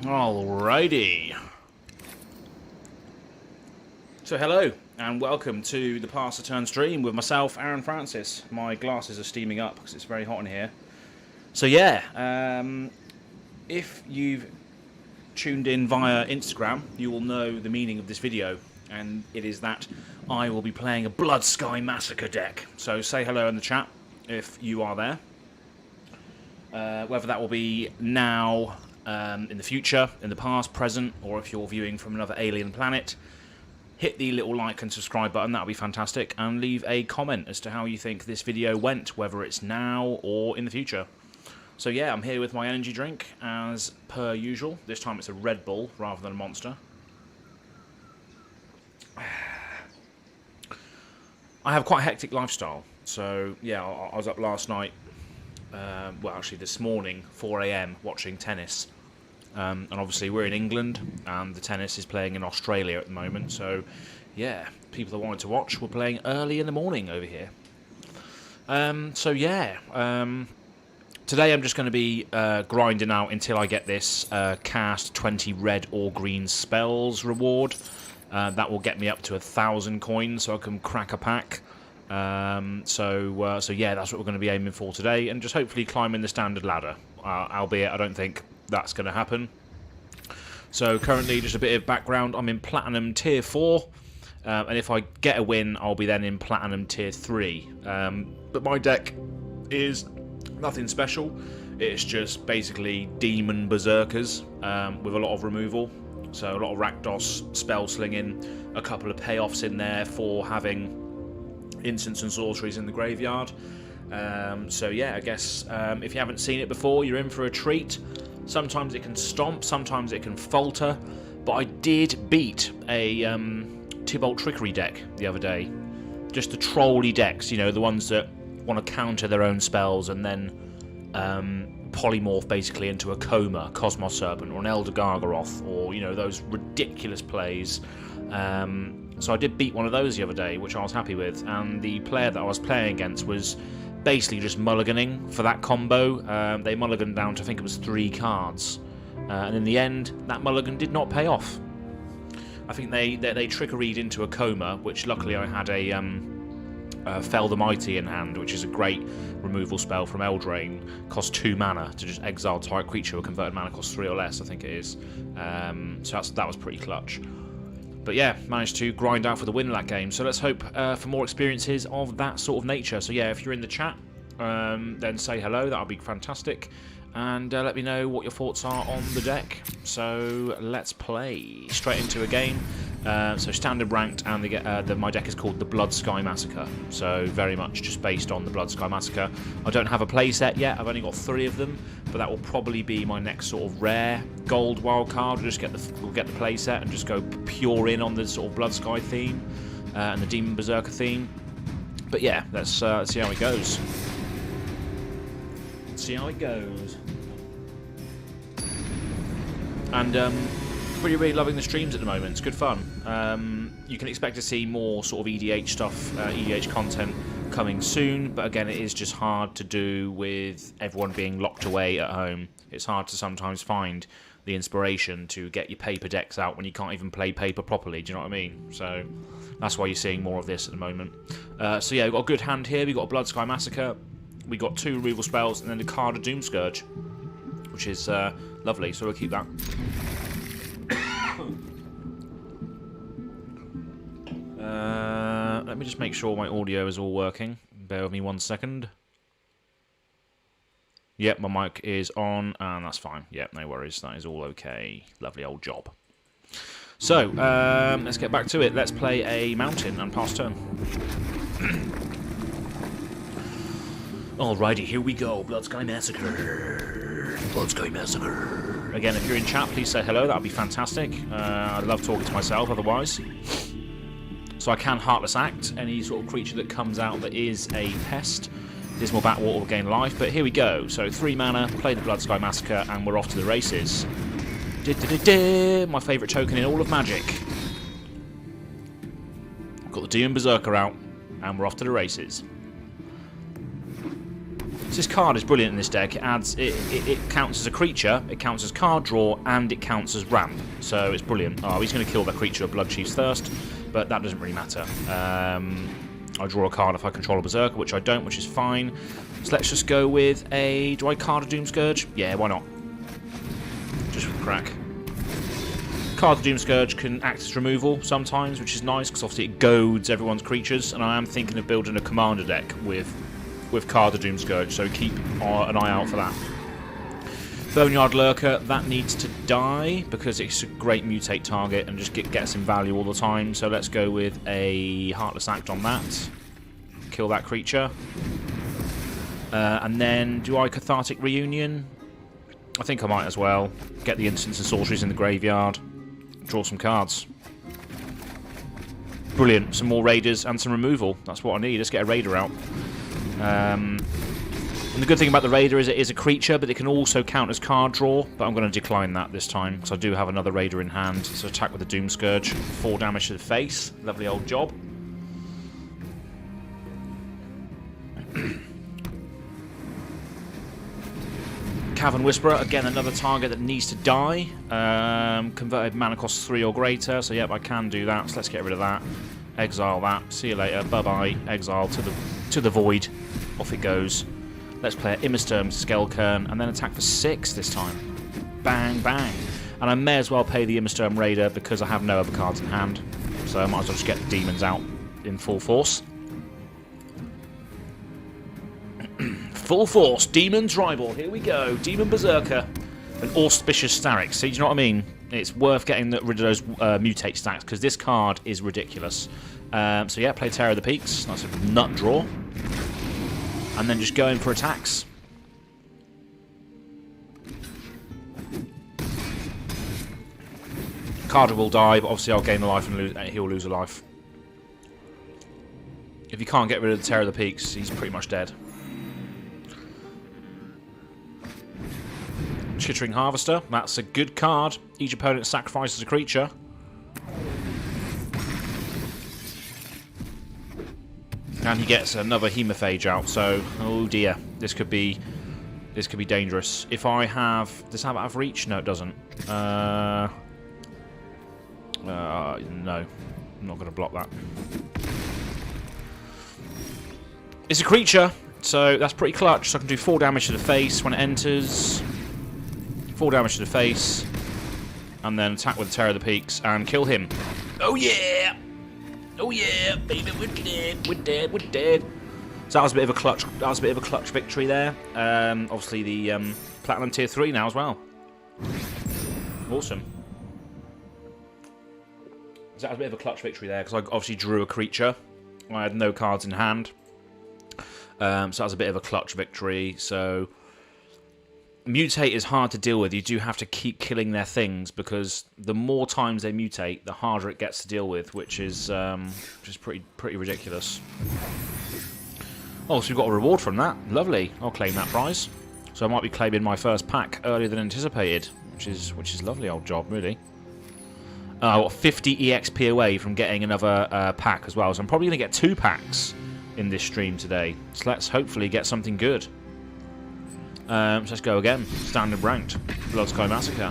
Alrighty. So hello and welcome to the Pass the Turn stream with myself, Aaron Francis. My glasses are steaming up because it's very hot in here. So yeah, if you've tuned in via Instagram, you will know the meaning of this video, and it is that I will be playing a Blood Sky Massacre deck. So say hello in the chat if you are there. Whether that will be now, in the future, in the past, present, or if you're viewing from another alien planet, hit the little like and subscribe button, that'll be fantastic, and leave a comment as to how you think this video went, whether it's now or in the future. So yeah, I'm here with my energy drink, as per usual. This time it's a Red Bull rather than a Monster. I have quite a hectic lifestyle, so yeah, I was up last night, well actually this morning, 4 AM, watching tennis. And obviously we're in England, and the tennis is playing in Australia at the moment, so yeah, people that wanted to watch were playing early in the morning over here. So yeah, today I'm just going to be grinding out until I get this cast 20 red or green spells reward. That will get me up to 1,000 coins, so I can crack a pack. So yeah, that's what we're going to be aiming for today, and just hopefully climbing the standard ladder. Albeit I don't think that's going to happen. So currently, just a bit of background, I'm in Platinum Tier 4, and if I get a win, I'll be then in Platinum Tier 3. But my deck is nothing special. It's just basically Demon Berserkers with a lot of removal. So a lot of Rakdos, spell slinging, a couple of payoffs in there for having instants and sorceries in the graveyard. So yeah, I guess if you haven't seen it before, you're in for a treat. Sometimes it can stomp, sometimes it can falter, but I did beat a Tibalt Trickery deck the other day. Just the trolly decks, you know, the ones that want to counter their own spells and then polymorph basically into a Coma, Cosmos Serpent, or an Elder Gargaroth, or, you know, those ridiculous plays. So I did beat one of those the other day, which I was happy with, and the player that I was playing against was basically just mulliganing for that combo. They mulliganed down to, I think it was 3 cards, and in the end that mulligan did not pay off. I think they trickeried into a Coma, which luckily I had a Fell the Mighty in hand, which is a great removal spell from Eldraine. Costs 2 mana to just exile type creature, with converted mana costs 3 or less, I think it is. So that was pretty clutch. But yeah, managed to grind out for the win in that game. So let's hope for more experiences of that sort of nature. So yeah, if you're in the chat, then say hello. That'll be fantastic. And let me know what your thoughts are on the deck. So let's play straight into a game. So standard ranked, and my deck is called the Blood Sky Massacre. So very much just based on the Blood Sky Massacre. I don't have a play set yet. I've only got 3 of them, but that will probably be my next sort of rare gold wild card. We'll get the play set and just go pure in on the sort of Blood Sky theme and the Demon Berserker theme. But yeah, let's see how it goes. See how it goes. And really loving the streams at the moment. It's good fun. You can expect to see more sort of EDH stuff, EDH content coming soon, but again, it is just hard to do with everyone being locked away at home. It's hard to sometimes find the inspiration to get your paper decks out when you can't even play paper properly. Do you know what I mean? So that's why you're seeing more of this at the moment. So yeah, we've got a good hand here. We've got a Blood Sky Massacre. We've got 2 removal spells, and then the card of Doom Scourge, which is lovely, so we'll keep that. Let me just make sure my audio is all working. Bear with me 1 second. Yep, my mic is on, and that's fine. Yep, no worries. That is all okay. Lovely old job. So, let's get back to it. Let's play a mountain and pass turn. Alrighty, here we go. Blood Sky Massacre. Blood Sky Massacre. Again, if you're in chat, please say hello. That would be fantastic. I love talking to myself otherwise. So I can Heartless Act any sort of creature that comes out that is a pest. Dismal Backwater will gain life, but here we go. So 3 mana, play the Blood Sky Massacre, and we're off to the races. My favourite token in all of Magic. Got the Demon Berserker out, and we're off to the races. So this card is brilliant in this deck. It counts as a creature, it counts as card draw, and it counts as ramp. So it's brilliant. Oh, he's going to kill that creature of Bloodchief's Thirst, but that doesn't really matter. I draw a card if I control a Berserker, which I don't, which is fine. So let's just go with a... Do I card a Doomscourge? Yeah, why not? Just for the crack. Card the Doomscourge can act as removal sometimes, which is nice, because obviously it goads everyone's creatures, and I am thinking of building a commander deck with Card the Doomscourge, so keep an eye out for that. Boneyard Lurker, that needs to die, because it's a great mutate target and just gets some value all the time, so let's go with a Heartless Act on that. Kill that creature. And then, do I Cathartic Reunion? I think I might as well. Get the instants and sorceries in the graveyard. Draw some cards. Brilliant. Some more raiders and some removal. That's what I need. Let's get a raider out. And the good thing about the raider is it is a creature, but it can also count as card draw. But I'm going to decline that this time, because I do have another raider in hand. So attack with the Doomscourge. 4 damage to the face. Lovely old job. Cavern Whisperer, again another target that needs to die. Converted mana cost 3 or greater, so yep, I can do that. So let's get rid of that. Exile that. See you later. Bye bye. Exile to the void. Off it goes. Let's play Immersturm Skelkern and then attack for 6 this time. Bang bang. And I may as well pay the Immersturm Raider because I have no other cards in hand. So I might as well just get the demons out in full force. Full force, Demon Tribal, here we go. Demon Berserker, an Auspicious Starix. See, do you know what I mean? It's worth getting rid of those mutate stacks, because this card is ridiculous. So yeah, play Terror of the Peaks. That's a nut draw. And then just go in for attacks. Carter will die, but obviously I'll gain a life and he'll lose a life. If you can't get rid of the Terror of the Peaks, he's pretty much dead. Chittering Harvester, that's a good card. Each opponent sacrifices a creature. And he gets another Hemophage out, so oh dear. This could be dangerous. If I have... Does that have reach? No, it doesn't. No. I'm not going to block that. It's a creature, so that's pretty clutch. So I can do 4 damage to the face when it enters. 4 damage to the face, and then attack with the Terror of the Peaks and kill him. Oh yeah! Oh yeah, baby, we're dead, we're dead, we're dead. So that was a bit of a clutch. That was a bit of a clutch victory there. Obviously the Platinum Tier 3 now as well. Awesome. So that was a bit of a clutch victory there because I obviously drew a creature. I had no cards in hand. So that was a bit of a clutch victory. So mutate is hard to deal with. You do have to keep killing their things because the more times they mutate, the harder it gets to deal with, which is pretty ridiculous. Oh, so we've got a reward from that. Lovely. I'll claim that prize. So I might be claiming my first pack earlier than anticipated, which is lovely old job, really. I got 50 EXP away from getting another pack as well, so I'm probably going to get 2 packs in this stream today. So let's hopefully get something good. So let's go again. Standard ranked. Blood Sky Massacre.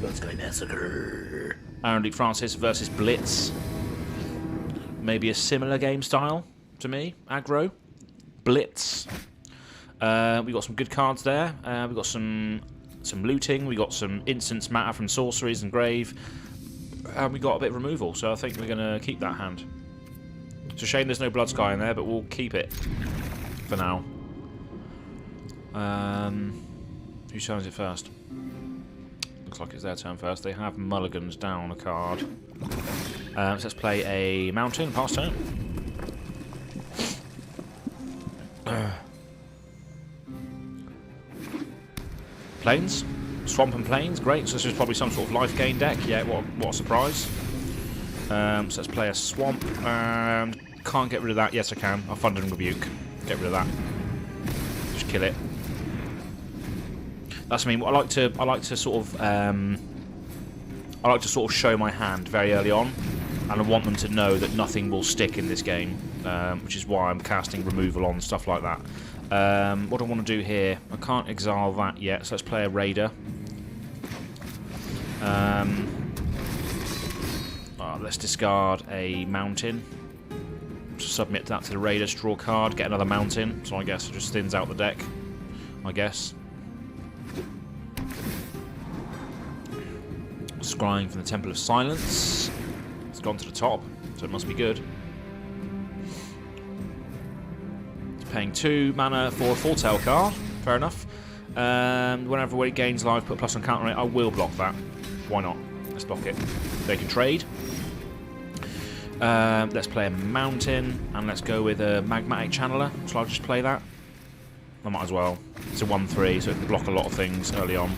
Blood Sky Massacre. Aaron Luke Francis versus Blitz. Maybe a similar game style to me. Aggro. Blitz. We got some good cards there. We got some looting. We got some instance matter from sorceries and grave. And we got a bit of removal, so I think we're going to keep that hand. It's a shame there's no Blood Sky in there, but we'll keep it for now. Whose turn is it first? Looks like it's their turn first. They have mulligans down a card. So let's play a mountain, pass turn. Plains. Swamp and Plains, great. So this is probably some sort of life gain deck. Yeah, what a surprise. So let's play a Swamp. Can't get rid of that. Yes, I can. I'll Thunder and Rebuke. Get rid of that. Just kill it. That's I mean. I like to sort of I like to sort of show my hand very early on, and I want them to know that nothing will stick in this game, which is why I'm casting removal on, stuff like that. What do I want to do here? I can't exile that yet, so let's play a raider. Let's discard a mountain. Submit that to the raider, draw a card, get another mountain. So I guess it just thins out the deck. I guess. Scrying from the Temple of Silence. It's gone to the top, so it must be good. It's paying 2 mana for a Foretell card. Fair enough. Whenever it gains life, put plus on counter rate. I will block that. Why not? Let's block it. They can trade. Let's play a mountain, and let's go with a magmatic channeler. So I'll just play that. I might as well. It's a 1/3, so it can block a lot of things early on.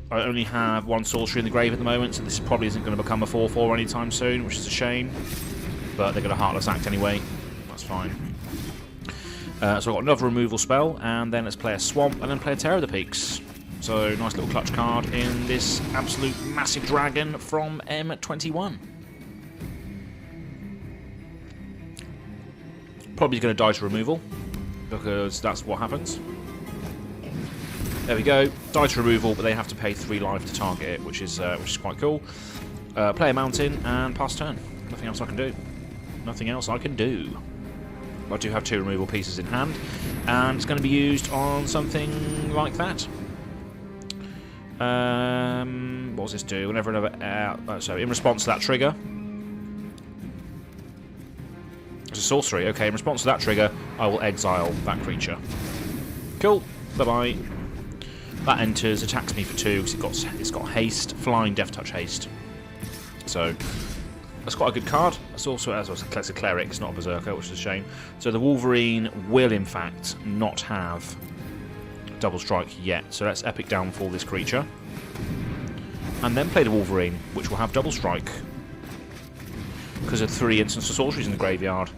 I only have 1 sorcery in the grave at the moment, so this probably isn't going to become a 4/4 anytime soon, which is a shame. But they're going to Heartless Act anyway. That's fine. So I've got another removal spell, and then let's play a swamp, and then play a Terror of the Peaks. So, nice little clutch card in this absolute massive dragon from M21. Probably going to die to removal, because that's what happens. There we go, die to removal, but they have to pay 3 life to target it, which is quite cool. Play a mountain and pass turn. Nothing else I can do. Nothing else I can do. I do have 2 removal pieces in hand, and it's going to be used on something like that. What does this do? Whenever another... so, in response to that trigger... It's a sorcery. Okay, in response to that trigger, I will exile that creature. Cool. Bye-bye. That enters, attacks me for 2, because it's got haste, flying, death touch haste. So, that's quite a good card. It's also, as a cleric, it's not a berserker, which is a shame. So the Wolverine will, in fact, not have double strike yet. So let's epic downfall this creature. And then play the Wolverine, which will have double strike. Because of 3 instants of sorceries in the graveyard.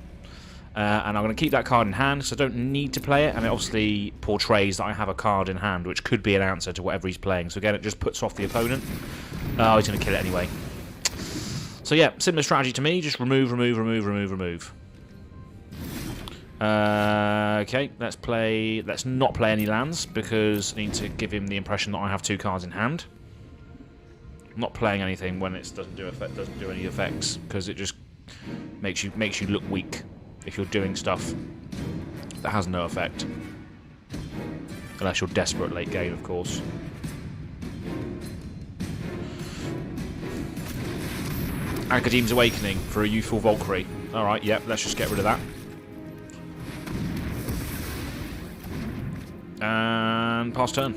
And I'm going to keep that card in hand, so I don't need to play it. And it obviously portrays that I have a card in hand, which could be an answer to whatever he's playing. So again, it just puts off the opponent. Oh, he's going to kill it anyway. So yeah, similar strategy to me. Just remove, remove, remove, remove, remove. Okay, let's not play any lands, because I need to give him the impression that I have 2 cards in hand. I'm not playing anything when it doesn't do any effects, because it just makes you look weak if you're doing stuff that has no effect. Unless you're desperate late game, of course. Academ's Awakening for a youthful Valkyrie. Alright, yep, let's just get rid of that. And pass turn.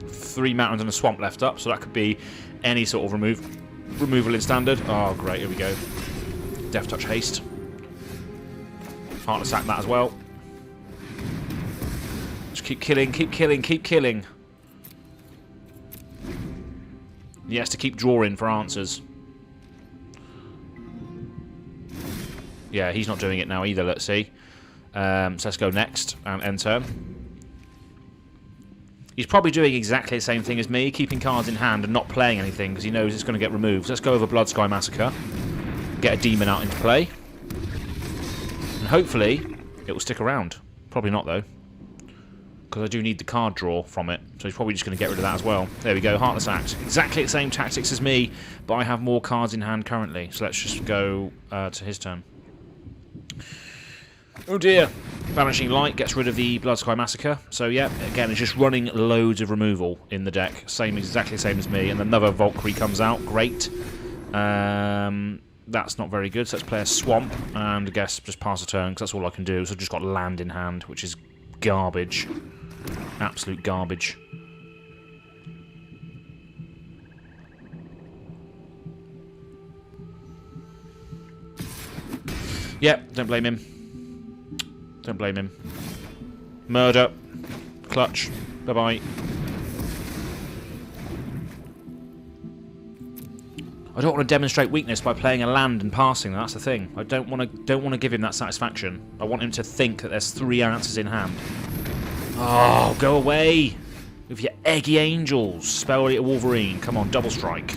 3 mountains and a swamp left up, so that could be any sort of removal in standard. Oh, great, here we go. Death Touch Haste. Heartless Act that as well. Just keep killing, keep killing, keep killing. He has to keep drawing for answers. Yeah, he's not doing it now either, let's see. So let's go next and end turn. He's probably doing exactly the same thing as me, keeping cards in hand and not playing anything because he knows it's going to get removed. So let's go over Bloodsky Massacre. Get a demon out into play. And hopefully it will stick around. Probably not though, because I do need the card draw from it. So he's probably just going to get rid of that as well. There we go, Heartless Act. Exactly the same tactics as me, but I have more cards in hand currently. So let's just go to his turn. Oh dear. Vanishing Light gets rid of the Bloodsky Massacre. So yeah, again, it's just running loads of removal in the deck. Exactly the same as me. And another Valkyrie comes out. Great. That's not very good. So let's play a Swamp and I guess just pass a turn, because that's all I can do. So I've just got land in hand, which is garbage. Absolute garbage. Yeah, don't blame him. Don't blame him. Murder. Clutch. Bye-bye. I don't want to demonstrate weakness by playing a land and passing. That's the thing. I don't want to give him that satisfaction. I want him to think that there's 3 answers in hand. Oh, go away! With your eggy angels. Spell Eater Wolverine. Come on, double strike.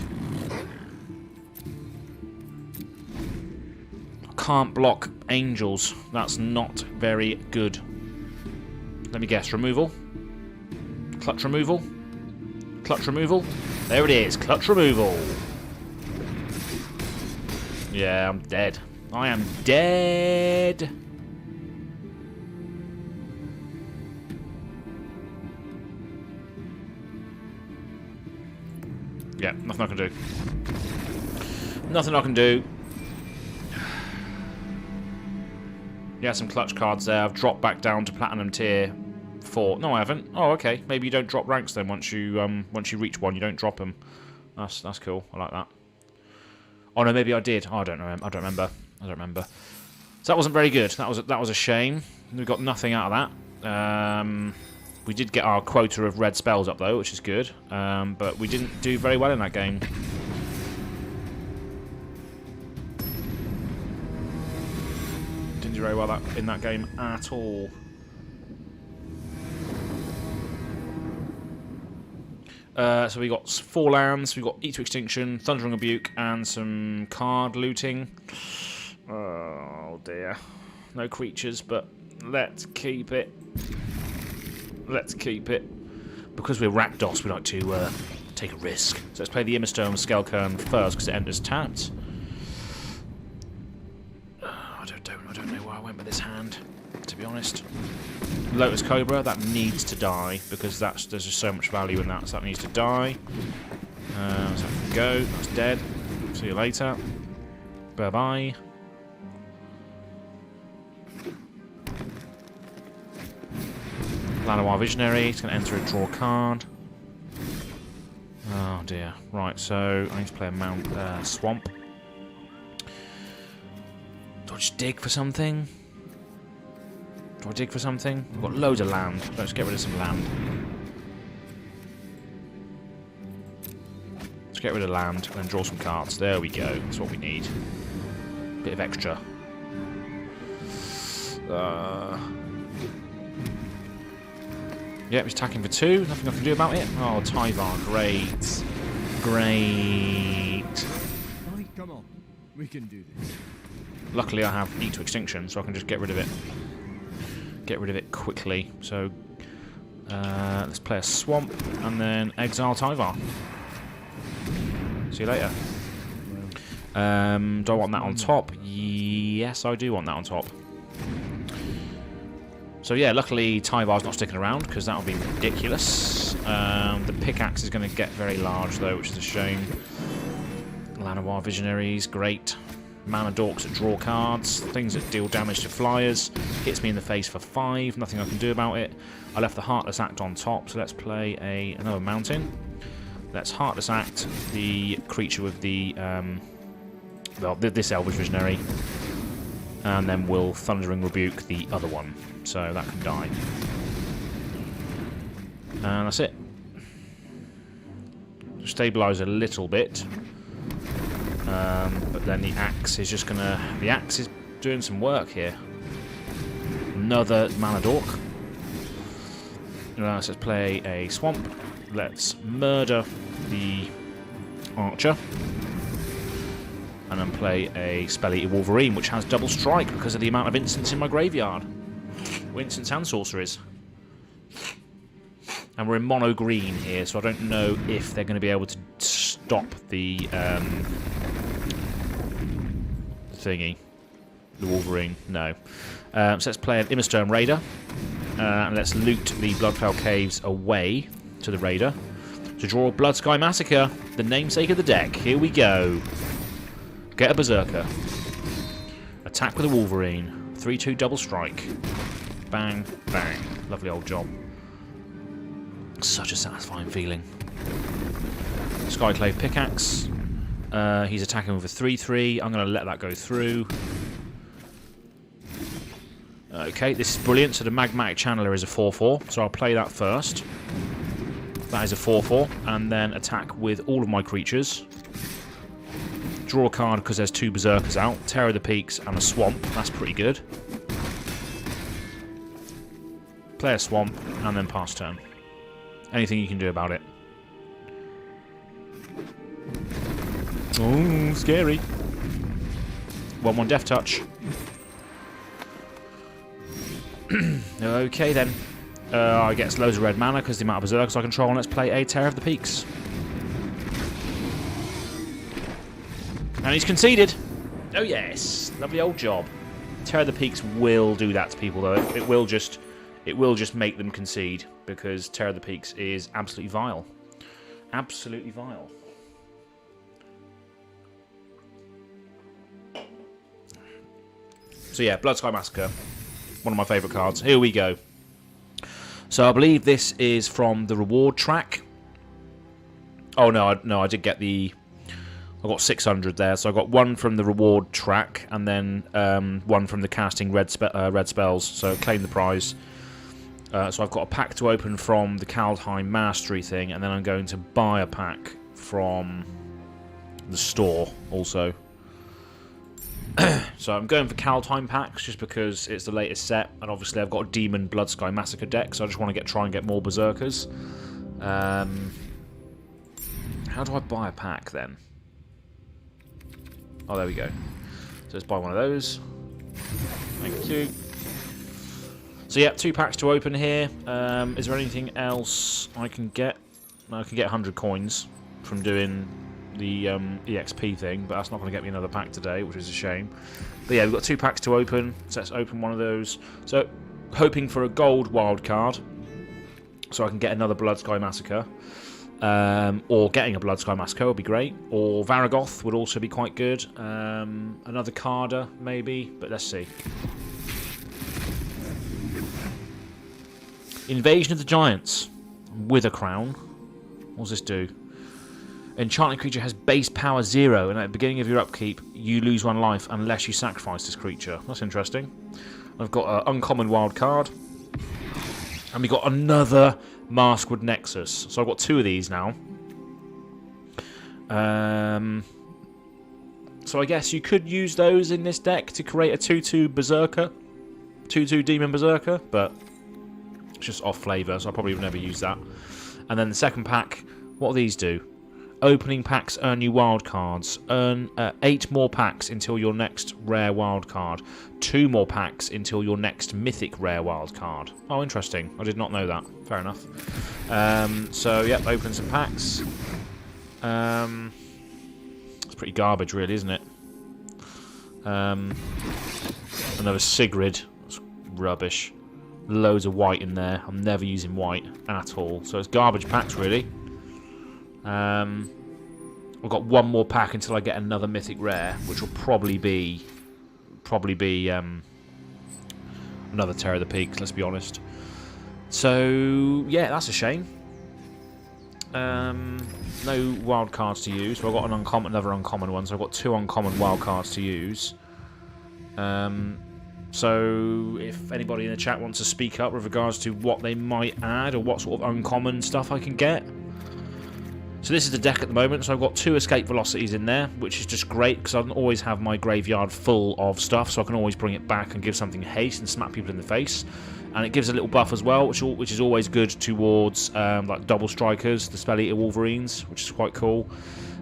Can't block angels. That's not very good. Let me guess. Removal? Clutch removal? Clutch removal? There it is. Clutch removal. Yeah, I'm dead. I am dead. Yeah, nothing I can do. Nothing I can do. Yeah, some clutch cards there. I've dropped back down to Platinum Tier 4. No, I haven't. Oh, okay. Maybe you don't drop ranks then once you reach one. You don't drop them. That's cool. I like that. Oh no, maybe I did. Oh, I don't know. I don't remember. So that wasn't very good. That was a shame. We got nothing out of that. We did get our quota of red spells up though, which is good. But we didn't do very well in that game. Didn't do very well in that game at all. So we got 4 lands, we got Eat to Extinction, Thundering Rebuke, and some card looting. Oh dear. No creatures, but let's keep it. Let's keep it. Because we're Rakdos, we like to take a risk. So let's play the Immerstone Skelkern first, because it enters tapped. I don't know where I went with this hand, to be honest. Lotus Cobra, that needs to die, because there's just so much value in that, so that needs to die. So that can go, that's dead. See you later. Bye-bye. Llanowar Visionary, it's going to enter a draw card. Oh dear. Right, so I need to play a Swamp. Do I just dig for something? Do I dig for something? We've got loads of land. Let's get rid of some land. Let's get rid of land and then draw some cards. There we go. That's what we need. Bit of extra. Yep, he's attacking for 2. Nothing I can do about it. Oh, Tyvar, great. Great. Right, come on. We can do this. Luckily I have Eat to Extinction, so I can just get rid of it. Get rid of it quickly. So, let's play a Swamp, and then exile Tyvar. See you later. Do I want that on top? Yes, I do want that on top. So yeah, luckily Tyvar's not sticking around, because that would be ridiculous. The pickaxe is going to get very large though, which is a shame. Llanowar Visionaries, great. Mana Dorks that draw cards, things that deal damage to flyers. Hits me in the face for 5, nothing I can do about it. I left the Heartless Act on top, so let's play another mountain. Let's Heartless Act the creature with the this Elvish Visionary, and then we'll Thundering Rebuke the other one, so that can die. And that's it. Stabilise a little bit, but then the axe is just gonna. The axe is doing some work here. Another Mana Dork. So let's play a Swamp. Let's murder the Archer. And then play a Spell Eater Wolverine, which has double strike because of the amount of instants in my graveyard. Instants and sorceries. And we're in mono green here, so I don't know if they're going to be able to stop the thingy. The Wolverine. No. So let's play an Immerstone Raider. And let's loot the Bloodfell Caves away to the Raider. To draw Blood Sky Massacre, the namesake of the deck. Here we go. Get a Berserker. Attack with a Wolverine. 3/2 double strike. Bang, bang. Lovely old job. Such a satisfying feeling. Skyclave Pickaxe. He's attacking with a 3/3. I'm going to let that go through. Okay, this is brilliant. So the Magmatic Channeler is a 4/4. So I'll play that first. That is a 4/4. And then attack with all of my creatures. Draw a card because there's 2 Berserkers out. Terror of the Peaks and a Swamp. That's pretty good. Play a Swamp and then pass turn. Anything you can do about it. Oh, scary. 1/1 death touch. Okay then. I get loads of red mana because the amount of berserkers I control, and let's play a Terror of the Peaks. And he's conceded. Oh yes, lovely old job. Terror of the Peaks will do that to people though. It will just make them concede, because Terror of the Peaks is absolutely vile. Absolutely vile. So yeah, Blood Sky Massacre. One of my favourite cards. Here we go. So I believe this is from the reward track. Oh no, I did get the... I got 600 there, so I got one from the reward track, and then one from the casting red spells, so claim the prize. So I've got a pack to open from the Kaldheim Mastery thing, and then I'm going to buy a pack from the store also. So I'm going for Kaldheim packs just because it's the latest set, and obviously I've got a Demon Blood Sky Massacre deck, so I just want to try and get more Berserkers. How do I buy a pack then? Oh, there we go. So let's buy one of those. Thank you. So yeah, 2 packs to open here. Is there anything else I can get? No, I can get 100 coins from doing the EXP thing, but that's not going to get me another pack today, which is a shame. But yeah, we've got 2 packs to open, so let's open one of those. So, hoping for a gold wild card, so I can get another Blood Sky Massacre. Or getting a Blood Sky Massacre would be great. Or Varagoth would also be quite good. Another Carder, maybe, but let's see. Invasion of the Giants. Wither Crown. What does this do? Enchanted creature has base power 0, and at the beginning of your upkeep, you lose 1 life unless you sacrifice this creature. That's interesting. I've got an uncommon wild card. And we got another Maskwood Nexus. So I've got 2 of these now. So I guess you could use those in this deck to create a 2/2 Berserker. 2/2 Demon Berserker, but it's just off flavour, so I probably would never use that. And then the second pack, what do these do? Opening packs earn you wild cards. Earn 8 more packs until your next rare wild card. 2 more packs until your next mythic rare wild card. Oh, interesting. I did not know that. Fair enough. So, yep, open some packs. It's pretty garbage, really, isn't it? Another Sigrid. That's rubbish. Loads of white in there. I'm never using white at all. So it's garbage packs, really. I've got 1 more pack until I get another mythic rare, which will probably be another Terror of the Peaks, let's be honest. So yeah, that's a shame. No wild cards to use. So I've got another uncommon one. So I've got 2 uncommon wild cards to use. So if anybody in the chat wants to speak up with regards to what they might add or what sort of uncommon stuff I can get. So this is the deck at the moment, so I've got 2 escape velocities in there, which is just great, because I can always have my graveyard full of stuff, so I can always bring it back and give something haste and smack people in the face. And it gives a little buff as well, which is always good towards like double strikers, the Spell Eater Wolverines, which is quite cool.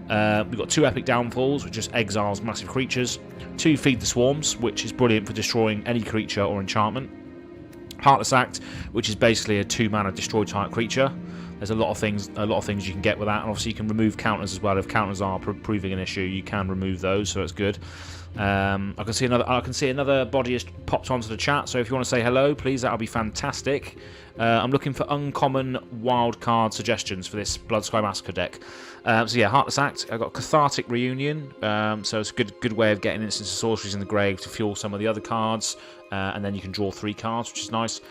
We've got 2 epic downfalls, which just exiles massive creatures. 2 feed the swarms, which is brilliant for destroying any creature or enchantment. Heartless Act, which is basically a 2-mana destroy type creature. There's a lot of things you can get with that, and obviously you can remove counters as well. If counters are proving an issue, you can remove those, so it's good. I can see another body has popped onto the chat, so if you want to say hello, please, that'll be fantastic. I'm looking for uncommon wildcard suggestions for this Blood Sky Massacre deck. So yeah, Heartless Act. I've got Cathartic Reunion, so it's a good way of getting instants of sorceries in the grave to fuel some of the other cards, and then you can draw 3 cards, which is nice.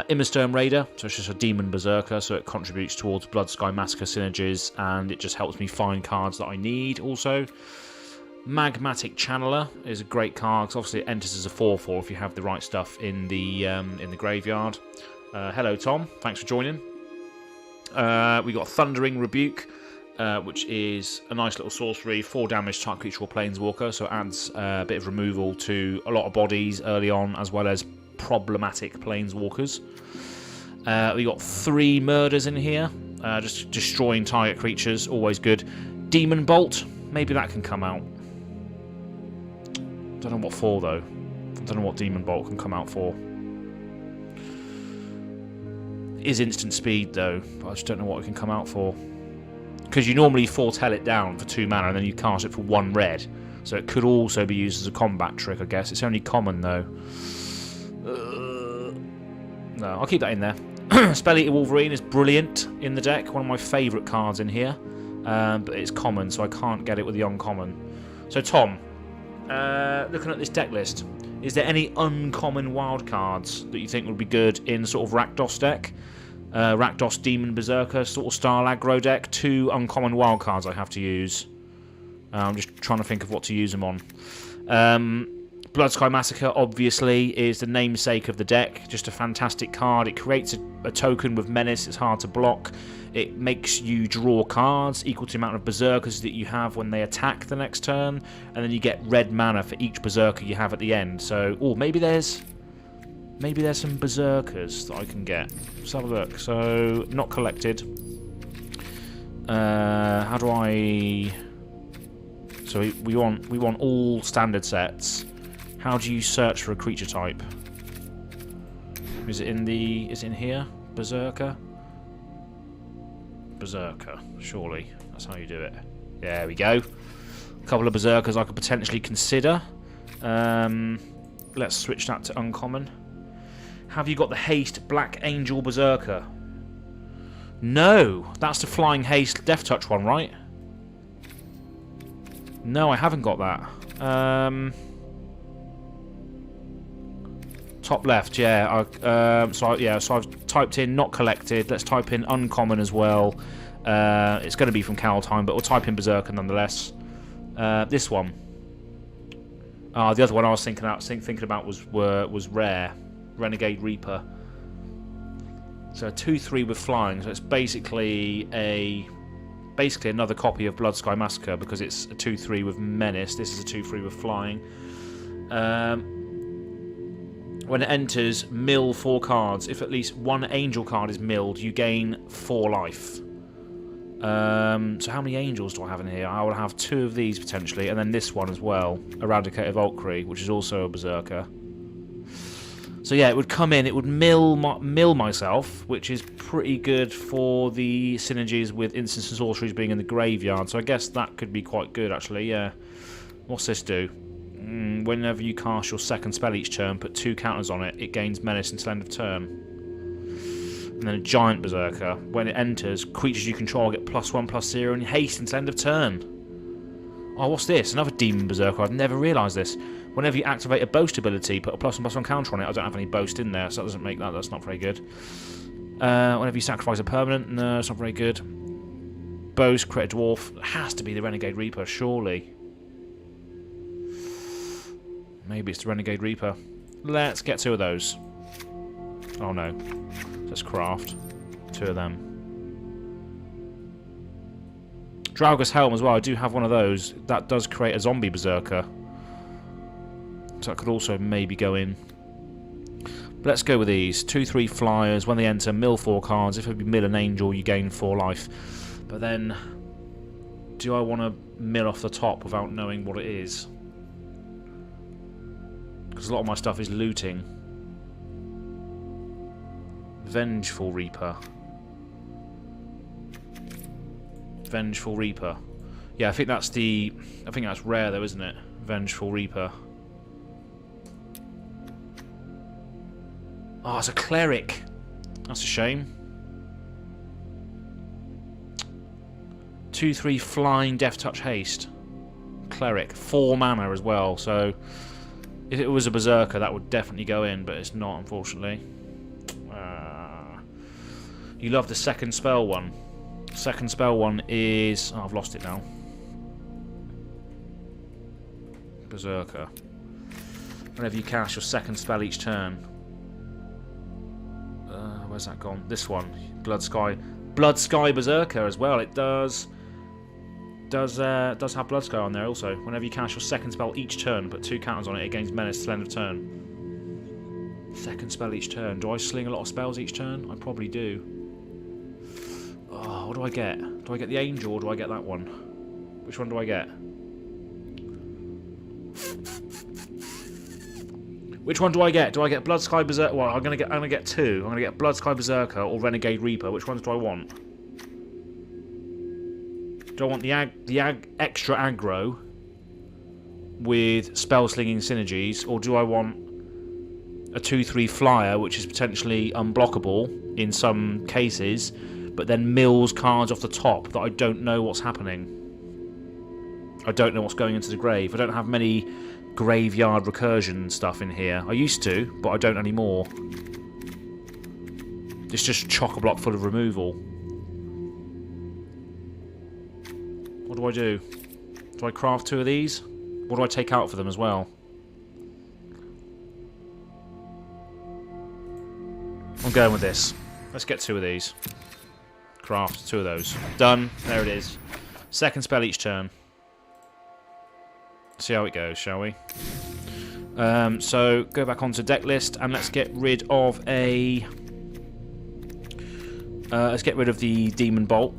Immersturm Raider, so it's just a Demon Berserker, so it contributes towards Blood Sky Massacre synergies, and it just helps me find cards that I need also. Magmatic Channeler is a great card, because obviously it enters as a 4/4 if you have the right stuff in the graveyard. Hello Tom, thanks for joining. We got Thundering Rebuke, which is a nice little sorcery, 4 damage type creature or planeswalker, so it adds a bit of removal to a lot of bodies early on, as well as problematic planeswalkers. We got 3 murders in here. Just destroying target creatures, always good. Demon Bolt, maybe that can come out. Don't know what for though. Don't know what Demon Bolt can come out for. It is instant speed though, but I just don't know what it can come out for. Because you normally foretell it down for 2 mana and then you cast it for 1 red. So it could also be used as a combat trick, I guess. It's only common though. No, I'll keep that in there. Spell Eater Wolverine is brilliant in the deck. One of my favourite cards in here. But it's common, so I can't get it with the uncommon. So Tom, looking at this deck list, is there any uncommon wild cards that you think would be good in sort of Rakdos deck? Rakdos Demon Berserker sort of style aggro deck. 2 uncommon wild cards I have to use. I'm just trying to think of what to use them on. Bloodsky Massacre, obviously, is the namesake of the deck. Just a fantastic card. It creates a token with menace. It's hard to block. It makes you draw cards equal to the amount of berserkers that you have when they attack the next turn. And then you get red mana for each berserker you have at the end. So, maybe there's some berserkers that I can get. Let's have a look. So, not collected. How do I... So we want all standard sets. How do you search for a creature type? Is it in here? Berserker? Berserker, surely. That's how you do it. There we go. A couple of berserkers I could potentially consider. Let's switch that to uncommon. Have you got the haste Black Angel Berserker? No, that's the flying haste Death Touch one, right? No, I haven't got that. Top left, yeah. So I've typed in not collected. Let's type in uncommon as well. It's going to be from Caltime, but we'll type in Berserker nonetheless. This one. The other one I was thinking about was rare, Renegade Reaper. So a 2/3 with flying. So it's basically another copy of Bloodsky Massacre because it's a 2/3 with menace. This is a 2/3 with flying. When it enters, mill 4 cards. If at least 1 angel card is milled, you gain 4 life. So how many angels do I have in here? I will have 2 of these potentially, and then this one as well, Eradicator Valkyrie, which is also a berserker. So yeah, it would come in, it would mill myself, which is pretty good for the synergies with instants and sorceries being in the graveyard. So I guess that could be quite good actually. Yeah. What's this do? Whenever you cast your second spell each turn, put 2 counters on it. It gains menace until end of turn. And then a giant berserker. When it enters, creatures you control get +1/+0 and haste until end of turn. Oh, what's this? Another demon berserker. I've never realised this. Whenever you activate a boast ability, put a +1/+1 counter on it. I don't have any boast in there, so that doesn't make that. That's not very good. Whenever you sacrifice a permanent, no, it's not very good. Boast, crit a dwarf. It has to be the Renegade Reaper, surely. Maybe it's the Renegade Reaper. Let's get 2 of those. Oh no. Let's craft 2 of them. Draugur's Helm as well. I do have one of those. That does create a zombie berserker. So that could also maybe go in. But let's go with these. 2/3 flyers. When they enter, mill 4 cards. If you mill an angel, you gain 4 life. But then, do I want to mill off the top without knowing what it is? Because a lot of my stuff is looting. Vengeful Reaper. Vengeful Reaper. Yeah, I think that's rare though, isn't it? Vengeful Reaper. Oh, it's a cleric. That's a shame. 2/3 flying Death Touch haste. Cleric. 4 mana as well, so if it was a berserker that would definitely go in, but it's not, unfortunately. You love the second spell one. Second spell one is... Oh, I've lost it now. Berserker. Whenever you cast your second spell each turn. Where's that gone? This one. Bloodsky Berserker as well. It does have Bloodsky on there also. Whenever you cast your second spell each turn, put 2 counters on it, it gains menace till end of turn. Second spell each turn. Do I sling a lot of spells each turn? I probably do. Oh, what do I get? Do I get the Angel or do I get that one? Which one do I get? Which one do I get? Do I get Blood Sky Berserker? Well, I'm gonna get two. I'm gonna get Blood Sky Berserker or Renegade Reaper. Which ones do I want? Do I want the extra aggro with spell slinging synergies, or do I want a 2/3 flyer, which is potentially unblockable in some cases, but then mills cards off the top that I don't know what's happening? I don't know what's going into the grave. I don't have many graveyard recursion stuff in here. I used to, but I don't anymore. It's just chock-a-block full of removal. What do I do? Do I craft two of these? What do I take out for them as well? I'm going with this. Let's get two of these. Craft two of those. Done. There it is. Second spell each turn. See how it goes, shall we? So go back onto deck list and let's get rid of a. Let's get rid of the Demon Bolt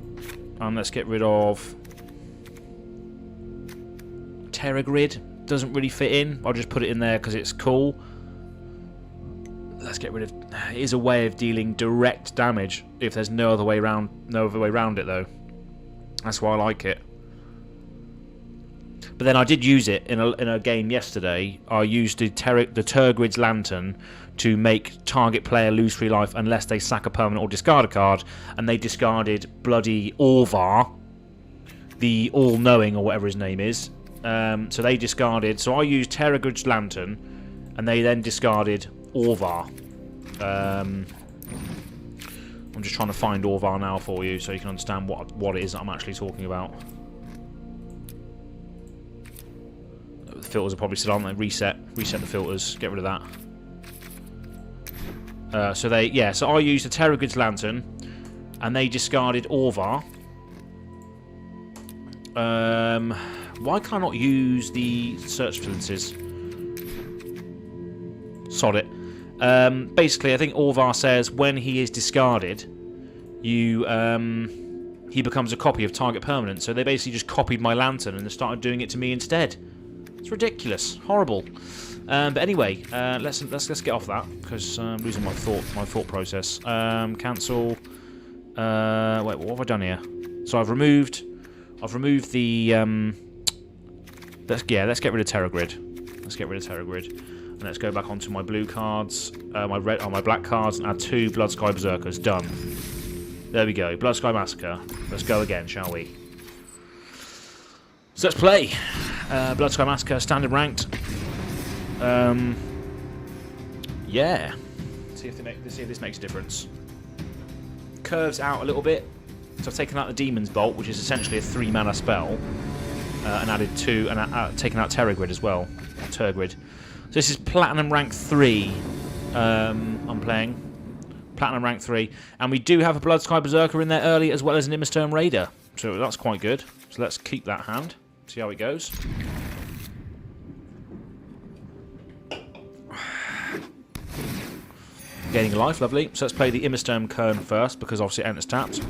and let's get rid of Terror Grid. Doesn't really fit in. I'll just put it in there because it's cool. Let's get rid of. It is a way of dealing direct damage if there's no other way around. No other way around it though. That's why I like it. But then I did use it in a game yesterday. I used the Tergrid's Lantern to make target player lose 3 life unless they sack a permanent or discard a card, and they discarded bloody Orvar, the all-knowing or whatever his name is. So they discarded. So I used Tergrid's Lantern, and they then discarded Orvar. I'm just trying to find Orvar now for you, so you can understand what it is that I'm actually talking about. The filters are probably still on. They reset the filters. Get rid of that. So I used the Terragrid's Lantern, and they discarded Orvar. Why can't I not use the search facilities? Sod it. Basically, I think Orvar says when he is discarded, he becomes a copy of target permanent. So they basically just copied my Lantern and started doing it to me instead. It's ridiculous, horrible. But anyway, let's get off that because I'm losing my thought process. Cancel. Wait, what have I done here? So I've removed the. Let's get rid of Terror Grid. Let's get rid of Terror Grid, and let's go back onto my blue cards, my black cards, and add 2 Blood Sky Berserkers. Done. There we go. Blood Sky Massacre. Let's go again, shall we? So let's play. Blood Sky Massacre, standard ranked. Yeah. See if this makes a difference. Curves out a little bit. So I've taken out the Demon's Bolt, which is essentially a 3-mana spell, and added 2, and taken out Terragrid as well. Tergrid. So this is Platinum Rank 3. I'm playing Platinum Rank 3, and we do have a Blood Sky Berserker in there early, as well as an Immersturm Raider. So that's quite good. So let's keep that hand. See how it goes. Gaining a life, lovely. So let's play the Immersturm Kern first, because obviously it enters tapped.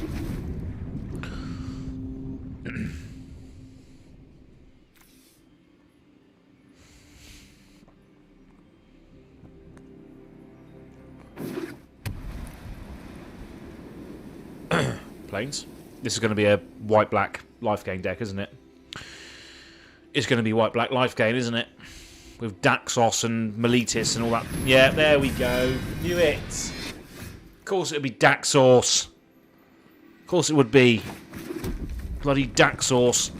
Planes. This is going to be a white-black life gain deck, isn't it? It's going to be white-black life gain, isn't it? With Daxos and Meletis and all that. Yeah, there we go. Knew it. Of course it would be Daxos. Of course it would be. Bloody Daxos.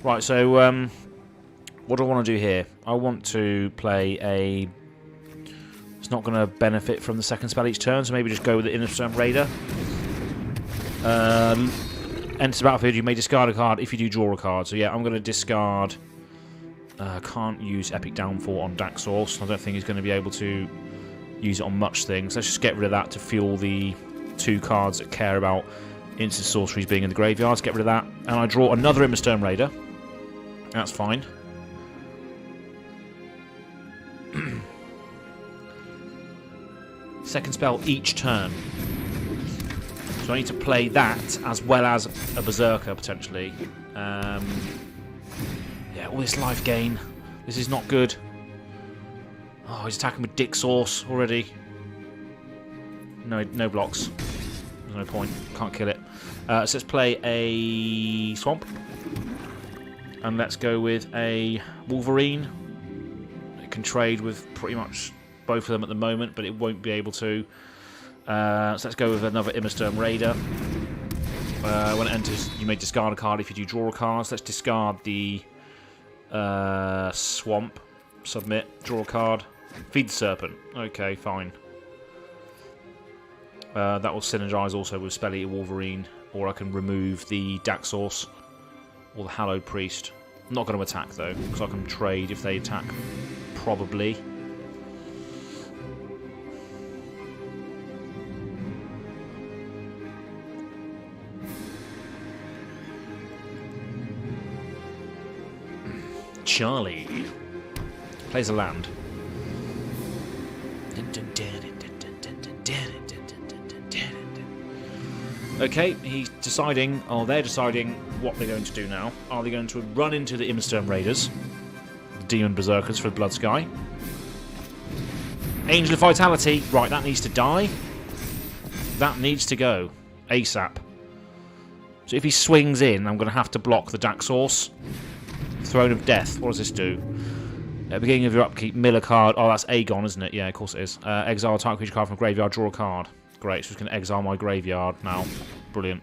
Right, so what do I want to do here? I want to play a... It's not going to benefit from the second spell each turn, so maybe just go with the Immersturm Raider. Enters the battlefield, you may discard a card if you do draw a card. So yeah, I'm going to discard... can't use Epic Downfall on Daxos. I don't think he's going to be able to use it on much things. Let's just get rid of that to fuel the 2 cards that care about instant sorceries being in the graveyards. Get rid of that. And I draw another Immersturm Raider. That's fine. Second spell each turn. So I need to play that as well as a Berserker, potentially. Yeah, all this life gain. This is not good. Oh, he's attacking with Dick Sauce already. No blocks. There's no point. Can't kill it. So let's play a Swamp. And let's go with a Wolverine. It can trade with pretty much both of them at the moment, but it won't be able to. So let's go with another Immersturm Raider. When it enters, you may discard a card if you do draw a card. So let's discard the Swamp. Submit. Draw a card. Feed the Serpent. Okay, fine. That will synergize also with Spell Eater Wolverine. Or I can remove the Daxos or the Hallowed Priest. I'm not going to attack though, because I can trade if they attack. Probably. Charlie plays a land. Okay, he's deciding, or they're deciding what they're going to do now. Are they going to run into the Immersturm Raiders, the Demon Berserkers for the Blood Sky? Angel of Vitality, right, that needs to die. That needs to go ASAP. So if he swings in, I'm going to have to block the Daxos. Throne of Death, what does this do? At the beginning of your upkeep, mill a card. Oh, that's Aegon, isn't it? Yeah, of course it is. Exile a target creature card from graveyard, draw a card. Great, so it's going to exile my graveyard now. Brilliant.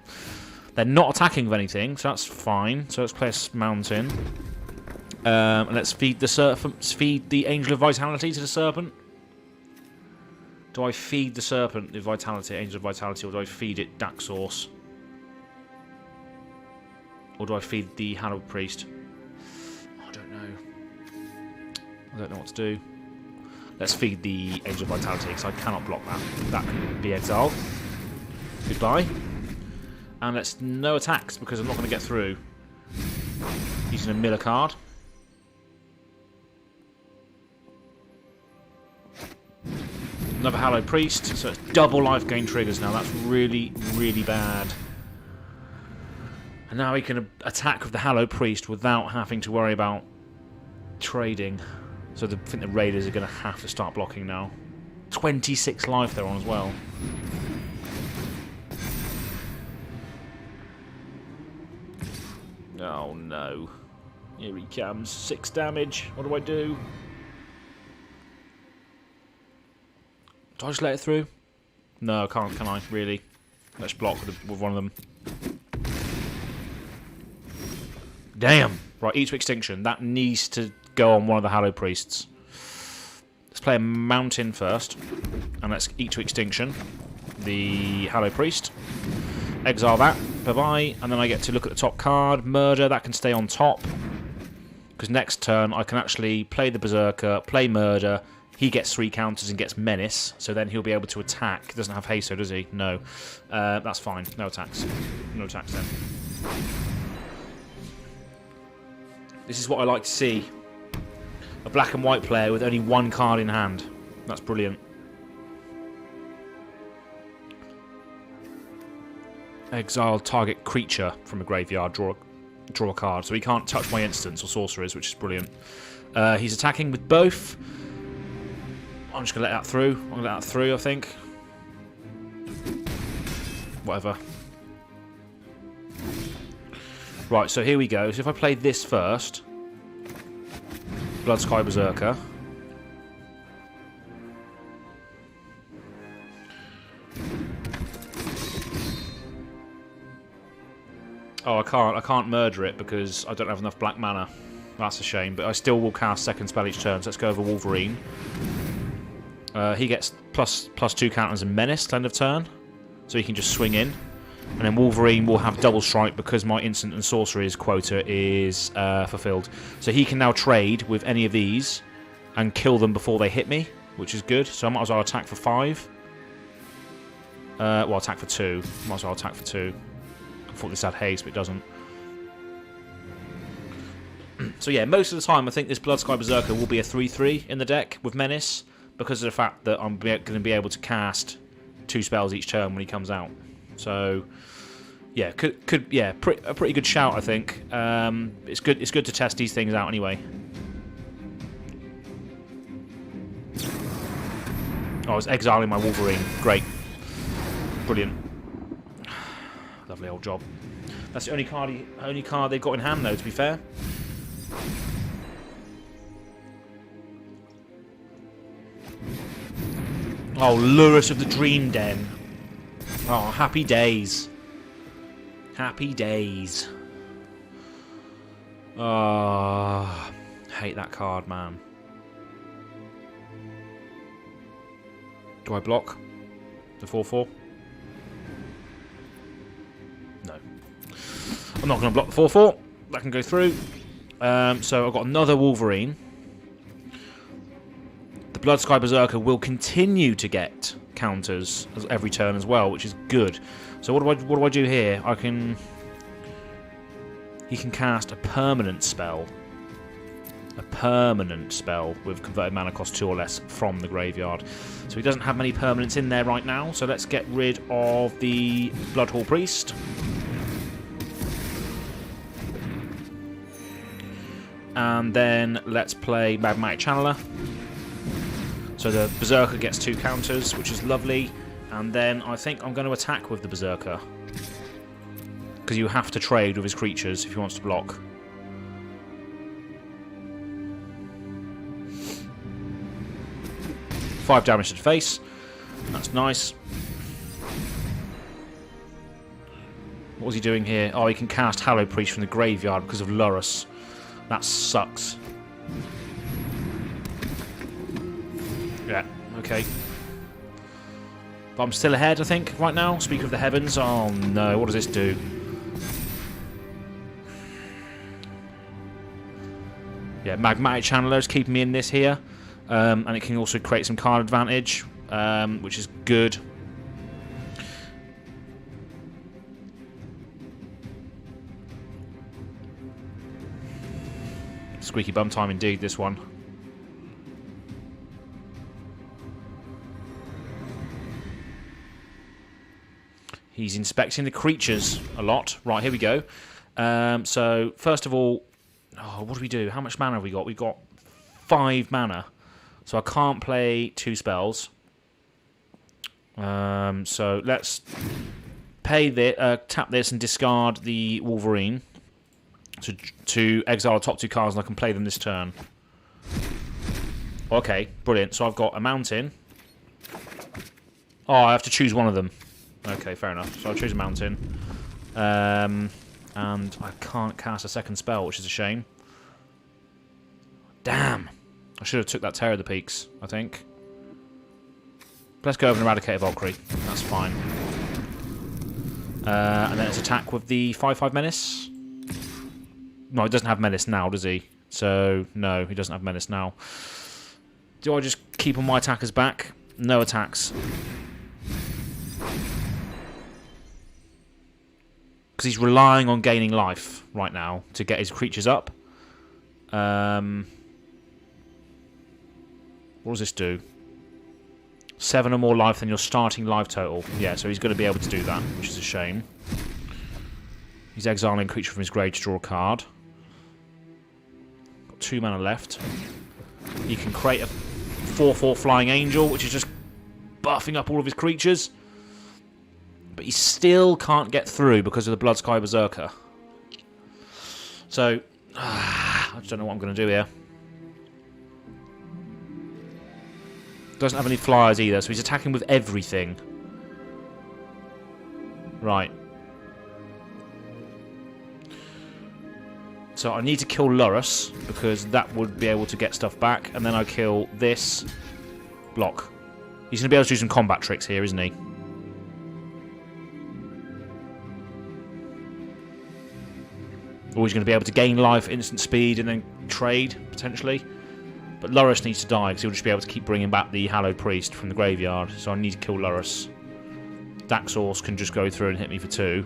They're not attacking with anything, so that's fine. So let's play a Mountain. And let's feed the Angel of Vitality to the Serpent. Do I feed the Serpent the Vitality, Angel of Vitality, or do I feed it Daxos? Or do I feed the Hallowed Priest? I don't know what to do. Let's feed the Angel of Vitality, because I cannot block that. That can be exiled. Goodbye. And let's no attacks, because I'm not going to get through. Using a Miller card. Another Hallowed Priest, so it's double life gain triggers now. That's really, really bad. And now he can attack with the Hallowed Priest without having to worry about trading. So I think the Raiders are going to have to start blocking now. 26 life they're on as well. Oh no. Here he comes. 6 damage. What do I do? Do I just let it through? No, I can't, can I? Really? Let's block with one of them. Damn! Right, each extinction. That needs to go on one of the Hallowed Priests. Let's play a Mountain first. And let's eat to extinction the Hallowed Priest. Exile that. Bye-bye. And then I get to look at the top card. Murder, that can stay on top. Because next turn I can actually play the Berserker, play Murder. He gets 3 counters and gets Menace. So then he'll be able to attack. He doesn't have haste, does he? No. That's fine. No attacks. No attacks then. This is what I like to see. A black and white player with only 1 card in hand. That's brilliant. Exile target creature from a graveyard. Draw a card. So he can't touch my instants or sorcerers, which is brilliant. He's attacking with both. I'm just going to let that through. I'm going to let that through, I think. Whatever. Right, so here we go. So if I play this first... Blood Sky Berserker. Oh, I can't murder it because I don't have enough black mana. That's a shame, but I still will cast second spell each turn. So let's go over Wolverine. He gets plus 2 counters and Menace at the end of turn. So he can just swing in. And then Wolverine will have double strike because my instant and sorceries quota is fulfilled. So he can now trade with any of these and kill them before they hit me, which is good. So I might as well attack for 5. Well, attack for 2. Might as well attack for 2. I thought this had haste, but it doesn't. So yeah, most of the time I think this Blood Sky Berserker will be a 3-3 in the deck with Menace. because of the fact that I'm going to be able to cast 2 spells each turn when he comes out. So yeah, a pretty good shout, I think. It's good to test these things out anyway. Oh, I was exiling my Wolverine. Great. Brilliant. Lovely old job. That's the only card they've got in hand, though, to be fair. Oh, Lurus of the Dream Den. Oh, happy days. Happy days. Oh, hate that card, man. Do I block the 4/4? No. I'm not going to block the 4/4. That can go through. So I've got another Wolverine. The Bloodsky Berserker will continue to get counters every turn as well, which is good. So what do I do here? He can cast a permanent spell. A permanent spell with converted mana cost 2 or less from the graveyard. So he doesn't have many permanents in there right now, so let's get rid of the Bloodhall Priest. And then let's play Magmatic Channeler. So the Berserker gets 2 counters, which is lovely. And then I think I'm going to attack with the Berserker, because you have to trade with his creatures if he wants to block. Five damage to the face. That's nice. What was he doing here? Oh, he can cast Hallowed Priest from the graveyard because of Lurus. That sucks. Yeah, okay. But I'm still ahead, I think, right now. Speak of the heavens. Oh no, what does this do? Yeah, Magmatic Channeler is keeping me in this here. And it can also create some card advantage, which is good. Squeaky bum time indeed, this one. He's inspecting the creatures a lot. Right, here we go. So, first of all, what do we do? How much mana have we got? We've got 5 mana. So I can't play 2 spells. So let's tap this and discard the Wolverine to exile the top 2 cards, and I can play them this turn. Okay, brilliant. So I've got a mountain. Oh, I have to choose one of them. Okay, fair enough. So I'll choose a mountain. And I can't cast a second spell, which is a shame. Damn. I should have took that Terror of the Peaks, I think. Let's go over and Eradicate Valkyrie. That's fine. And then it's attack with the 5/5 Menace. No, he doesn't have Menace now, does he? So, no, he doesn't have Menace now. Do I just keep on my attackers back? No attacks. Because he's relying on gaining life right now to get his creatures up. What does this do? 7 or more life than your starting life total. Yeah, so he's going to be able to do that, which is a shame. He's exiling a creature from his grave to draw a card. Got 2 mana left. He can create a 4/4 Flying Angel, which is just buffing up all of his creatures. But he still can't get through because of the Bloodsky Berserker. So, I just don't know what I'm going to do here. Doesn't have any flyers either, so he's attacking with everything. Right. So I need to kill Lurus, because that would be able to get stuff back, and then I kill this block. He's going to be able to do some combat tricks here, isn't he? Or he's going to be able to gain life, instant speed, and then trade, potentially. But Lurus needs to die, because he'll just be able to keep bringing back the Hallowed Priest from the graveyard. So I need to kill Lurus. Daxos can just go through and hit me for 2.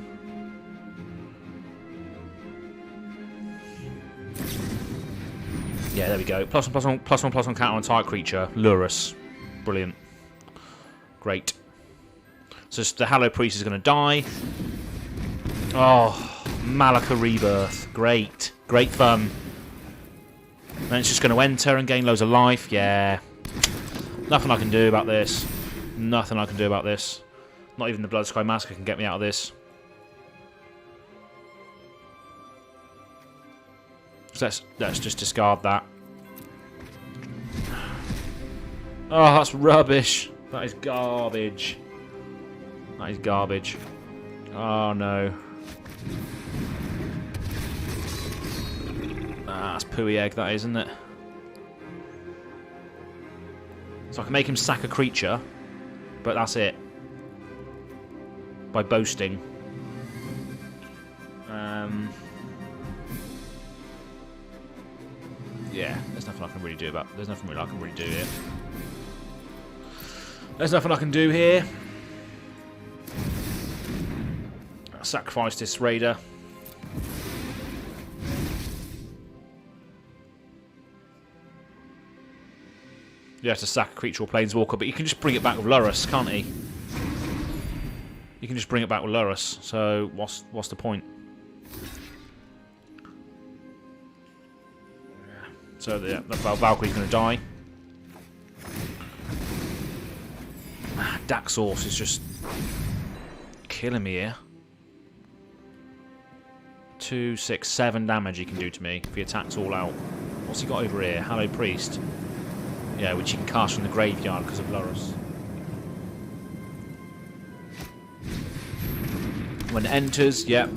Yeah, there we go. +1/+1/+1 counter on target creature. Lurus. Brilliant. Great. So the Hallow Priest is going to die. Oh, Malika Rebirth. Great. Great fun. Then it's just going to enter and gain loads of life. Yeah. Nothing I can do about this. Nothing I can do about this. Not even the Bloodsky Massacre can get me out of this. So let's just discard that. Oh, that's rubbish. That is garbage. That is garbage. Oh, no. Ah, that's pooey egg, that is, isn't it? So I can make him sack a creature, but that's it. By boasting. Yeah, there's nothing I can really do about. There's nothing really I can really do here. There's nothing I can do here. I'll sacrifice this raider. You have to sack a creature or planeswalker, but you can just bring it back with Lurrus, can't he? You can just bring it back with Lurrus. So what's the point? So yeah, the Valkyrie's going to die. Daxos is just killing me here. 2, 6, 7 damage he can do to me if he attacks all out. What's he got over here? Hallow Priest. Yeah, which he can cast from the graveyard because of Lurrus. When it enters, yep.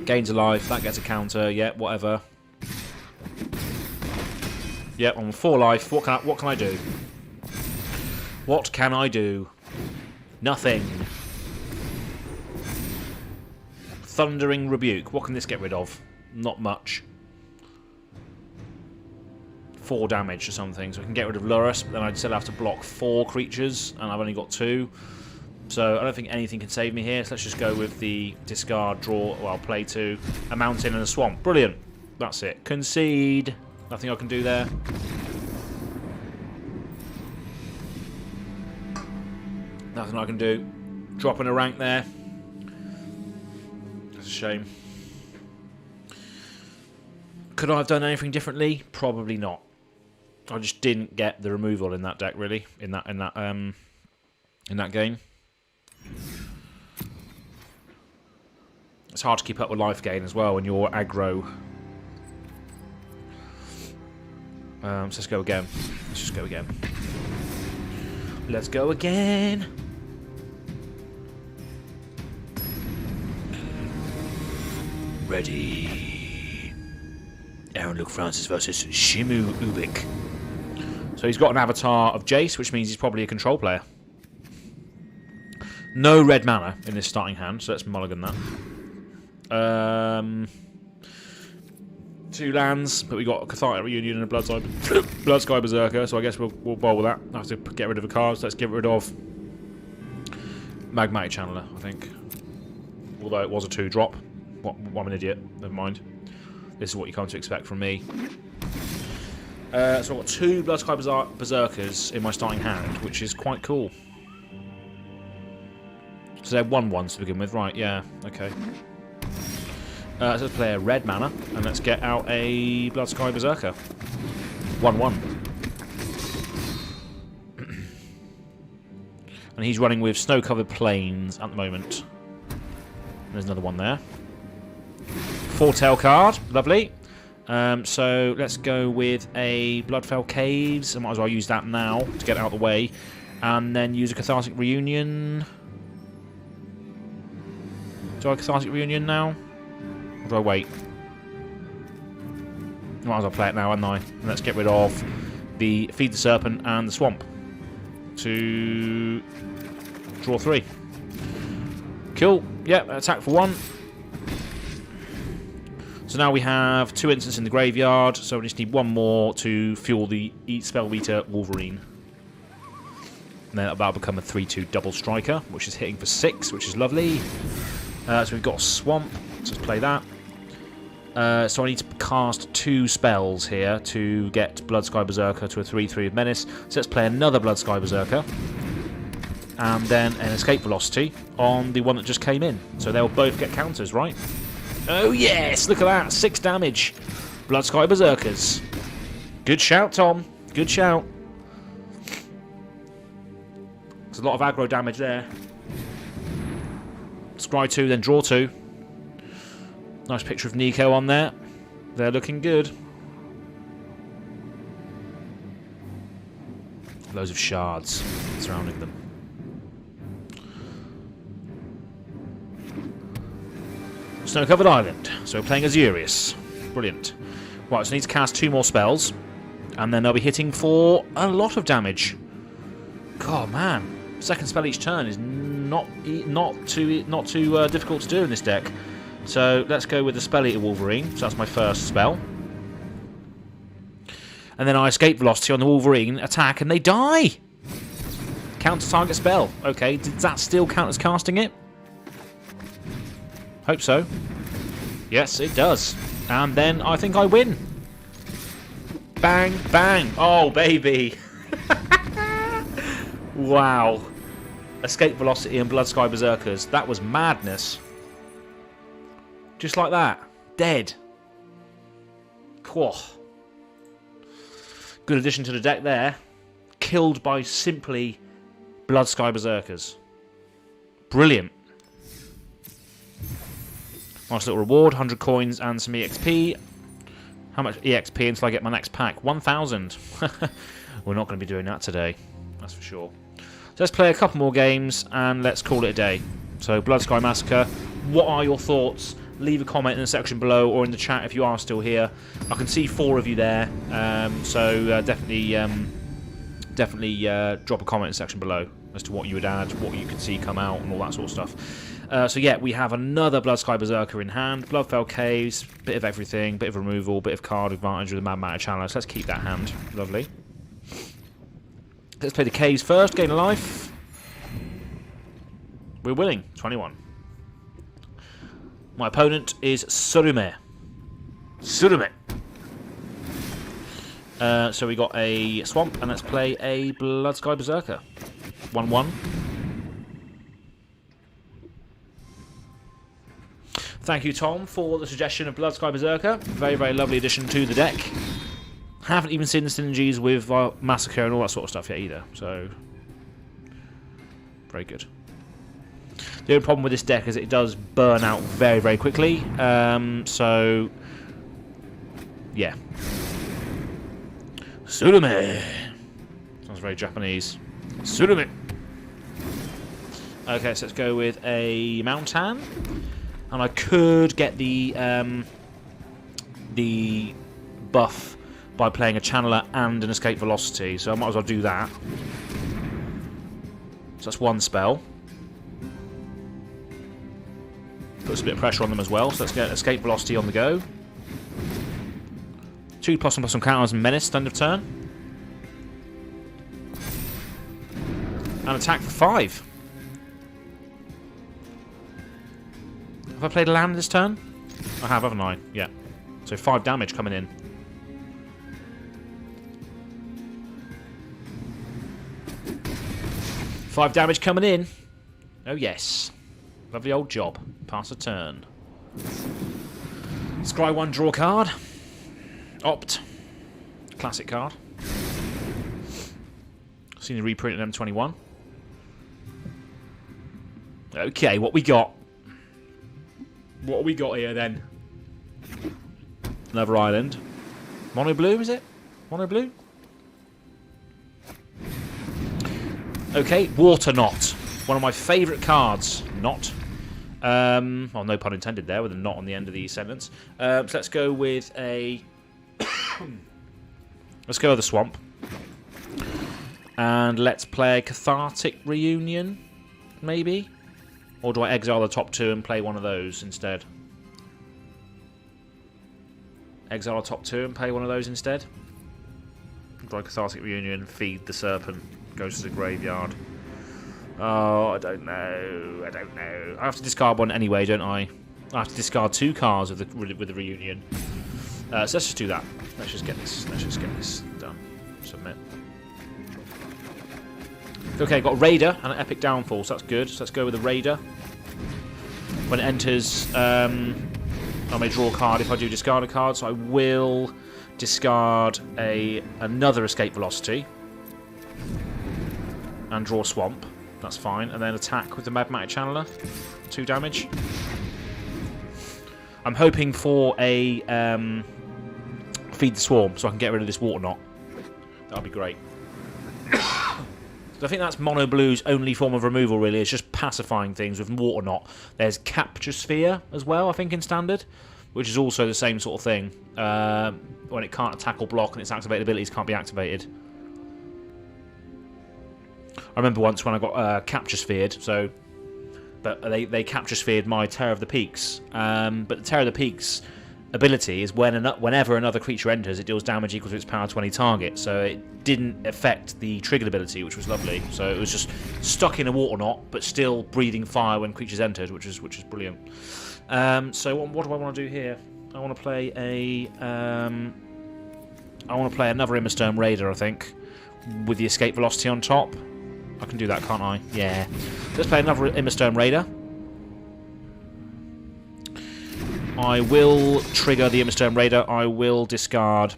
Gains a life, that gets a counter, yep, whatever. Yep, I'm on 4 life. What can I do? What can I do? Nothing. Thundering Rebuke. What can this get rid of? Not much. 4 damage or something. So I can get rid of Lurrus, but then I'd still have to block 4 creatures, and I've only got 2. So I don't think anything can save me here. So let's just go with the discard, draw, well, play 2, a mountain and a swamp. Brilliant. That's it. Concede. Nothing I can do there. Nothing I can do. Dropping a rank there. That's a shame. Could I have done anything differently? Probably not. I just didn't get the removal in that deck, really. In that game. It's hard to keep up with life gain as well when you're aggro. So let's go again. Let's just go again. Let's go again. Ready. Aaron Luke Francis versus Shimu Ubik. So he's got an avatar of Jace, which means he's probably a control player. No red mana in this starting hand, so let's mulligan that. 2 lands, but we got a Cathartic Reunion and a Bloodsky Berserker, so I guess we'll bowl with that. I have to get rid of a card, so let's get rid of Magmatic Channeler, I think. Although it was a 2-drop. I'm an idiot. Never mind. This is what you come to expect from me. So I've got 2 Bloodsky Berserkers in my starting hand, which is quite cool. So they're 1/1s to begin with, right? Yeah, okay. So let's play a red mana, and let's get out a Bloodsky Berserker. 1/1. And he's running with snow-covered plains at the moment. There's another one there. Foretell card, lovely. So let's go with a Bloodfell Caves. I might as well use that now to get it out of the way. And then use a Cathartic Reunion. Do I Cathartic Reunion now? Or do I wait? Might as well play it now, hadn't I? And let's get rid of the Feed the Serpent and the Swamp to draw 3. Cool. Yep, attack for 1. So now we have 2 instants in the graveyard, so we just need 1 more to fuel the Spellbeater Wolverine. And then that'll become a 3/2 double striker, which is hitting for 6, which is lovely. So we've got a Swamp, so let's play that. So I need to cast 2 spells here to get Bloodsky Berserker to a 3/3 of Menace. So let's play another Bloodsky Berserker. And then an Escape Velocity on the one that just came in. So they'll both get counters, right? Oh yes! Look at that! 6 damage. Bloodsky Berserkers. Good shout, Tom. Good shout. There's a lot of aggro damage there. Scry 2, then draw 2. Nice picture of Nico on there. They're looking good. Loads of shards surrounding them. Snow-covered island. So we're playing Azurius. Brilliant. Right, so I need to cast 2 more spells. And then they'll be hitting for a lot of damage. God, man. Second spell each turn is not too difficult to do in this deck. So let's go with the Spell Eater Wolverine. So that's my first spell. And then I Escape Velocity on the Wolverine, attack, and they die! Counter target spell. Okay, does that still count as casting it? Hope so. Yes, it does. And then I think I win. Bang, bang. Oh, baby. Wow. Escape Velocity and Bloodsky Berserkers. That was madness. Just like that. Dead. Quah. Good addition to the deck there. Killed by simply Bloodsky Berserkers. Brilliant. Nice little reward. 100 coins and some EXP. How much EXP until I get my next pack? 1,000. We're not going to be doing that today. That's for sure. So let's play a couple more games and let's call it a day. So Bloodsky Massacre. What are your thoughts? Leave a comment in the section below or in the chat if you are still here. I can see 4 of you there, so definitely drop a comment in the section below as to what you would add, what you could see come out, and all that sort of stuff. So yeah, we have another Bloodsky Berserker in hand. Bloodfell Caves, bit of everything, bit of removal, bit of card advantage with the Mad Matter Challenge. Let's keep that hand. Lovely. Let's play the Caves first. Gain a life. We're winning. 21. My opponent is Surume. Surume. So we got a Swamp, and let's play a Bloodsky Berserker. 1/1. Thank you, Tom, for the suggestion of Bloodsky Berserker. Very, very lovely addition to the deck. Haven't even seen the synergies with Massacre and all that sort of stuff yet either, so very good. The only problem with this deck is it does burn out very, very quickly. So, yeah. Surume. Sounds very Japanese. Surume. Okay, so let's go with a Mountain. And I could get the buff by playing a Channeler and an Escape Velocity, so I might as well do that. So that's 1 spell. Puts a bit of pressure on them as well, so let's get Escape Velocity on the go. 2 +1/+1 counters and Menace end of turn. And attack for 5. Have I played a land this turn? I have, haven't I? Yeah. So 5 damage coming in. Five damage coming in. Oh yes. Lovely old job. Pass a turn. Scry 1, draw card. Opt. Classic card. Seen the reprint in M21. Okay, what we got? What have we got here then? Another island. Mono blue, is it? Mono blue? Okay, Water Knot. One of my favourite cards. Knot. Well, no pun intended there with a knot on the end of the sentence. So let's go with a... let's go with the Swamp. And let's play a Cathartic Reunion, maybe? Or do I exile the top 2 and play one of those instead? Exile the top 2 and play one of those instead? Or do I Cathartic Reunion, feed the Serpent, goes to the graveyard? Oh, I don't know. I don't know. I have to discard one anyway, don't I? I have to discard 2 cards with the reunion. So let's just do that. Let's just get this done. Submit. Okay, got a Raider and an Epic Downfall, so that's good. So let's go with the Raider. When it enters, I may draw a card if I do discard a card, so I will discard another Escape Velocity and draw Swamp. That's fine. And then attack with the Magmatic Channeler. 2 damage. I'm hoping for a Feed the Swarm, so I can get rid of this Water Knot. That'll be great. So I think that's Mono Blue's only form of removal, really. It's just pacifying things with Water Knot. There's Capture Sphere as well, I think, in Standard, which is also the same sort of thing. When it can't attack or block and its activated abilities can't be activated. I remember once when I got Capture Sphered, but they Capture Sphered my Terror of the Peaks. But the Terror of the Peaks ability is whenever another creature enters, it deals damage equal to its power 20 target. So it didn't affect the triggered ability, which was lovely. So it was just stuck in a Water Knot, but still breathing fire when creatures entered, which is brilliant. So what do I want to do here? I want to play another Immersturm Raider, I think, with the Escape Velocity on top. I can do that, can't I? Yeah. Let's play another Immersturm Raider. I will trigger the Immersturm Raider. I will discard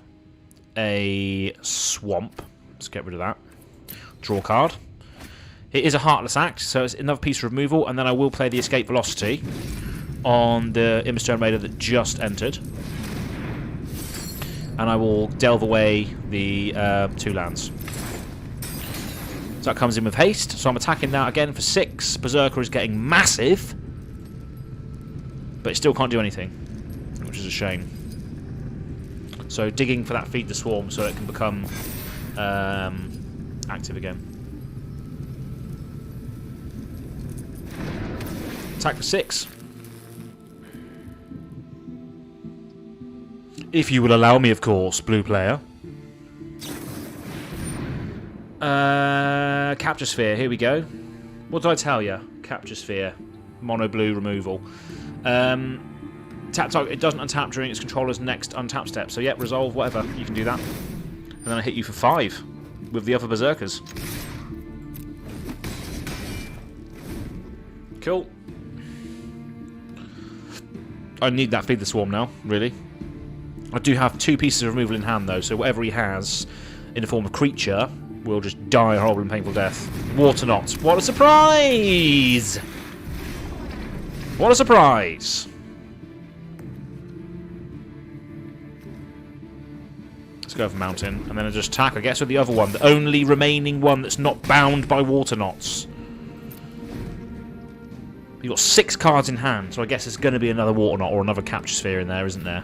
a Swamp. Let's get rid of that. Draw a card. It is a Heartless Act, so it's another piece of removal, and then I will play the Escape Velocity on the Immersturm Raider that just entered. And I will delve away the 2 lands. So that comes in with haste. So I'm attacking now again for 6. Berserker is getting massive, but it still can't do anything, which is a shame. So digging for that Feed the Swarm so it can become active again. Attack for 6. If you will allow me, of course, blue player. Capture Sphere, here we go. What did I tell you? Capture Sphere. Mono blue removal. Tap target, it doesn't untap during its controller's next untap step. So yeah, resolve, whatever. You can do that. And then I hit you for 5 with the other Berserkers. Cool. I need that Feed the Swarm now, really. I do have 2 pieces of removal in hand, though, so whatever he has in the form of creature will just die a horrible and painful death. Water Knot. What a surprise! What a surprise! Let's go for Mountain, and then I just attack, I guess, with the other one. The only remaining one that's not bound by Water Knots. You've got 6 cards in hand, so I guess there's going to be another Water Knot or another Capture Sphere in there, isn't there?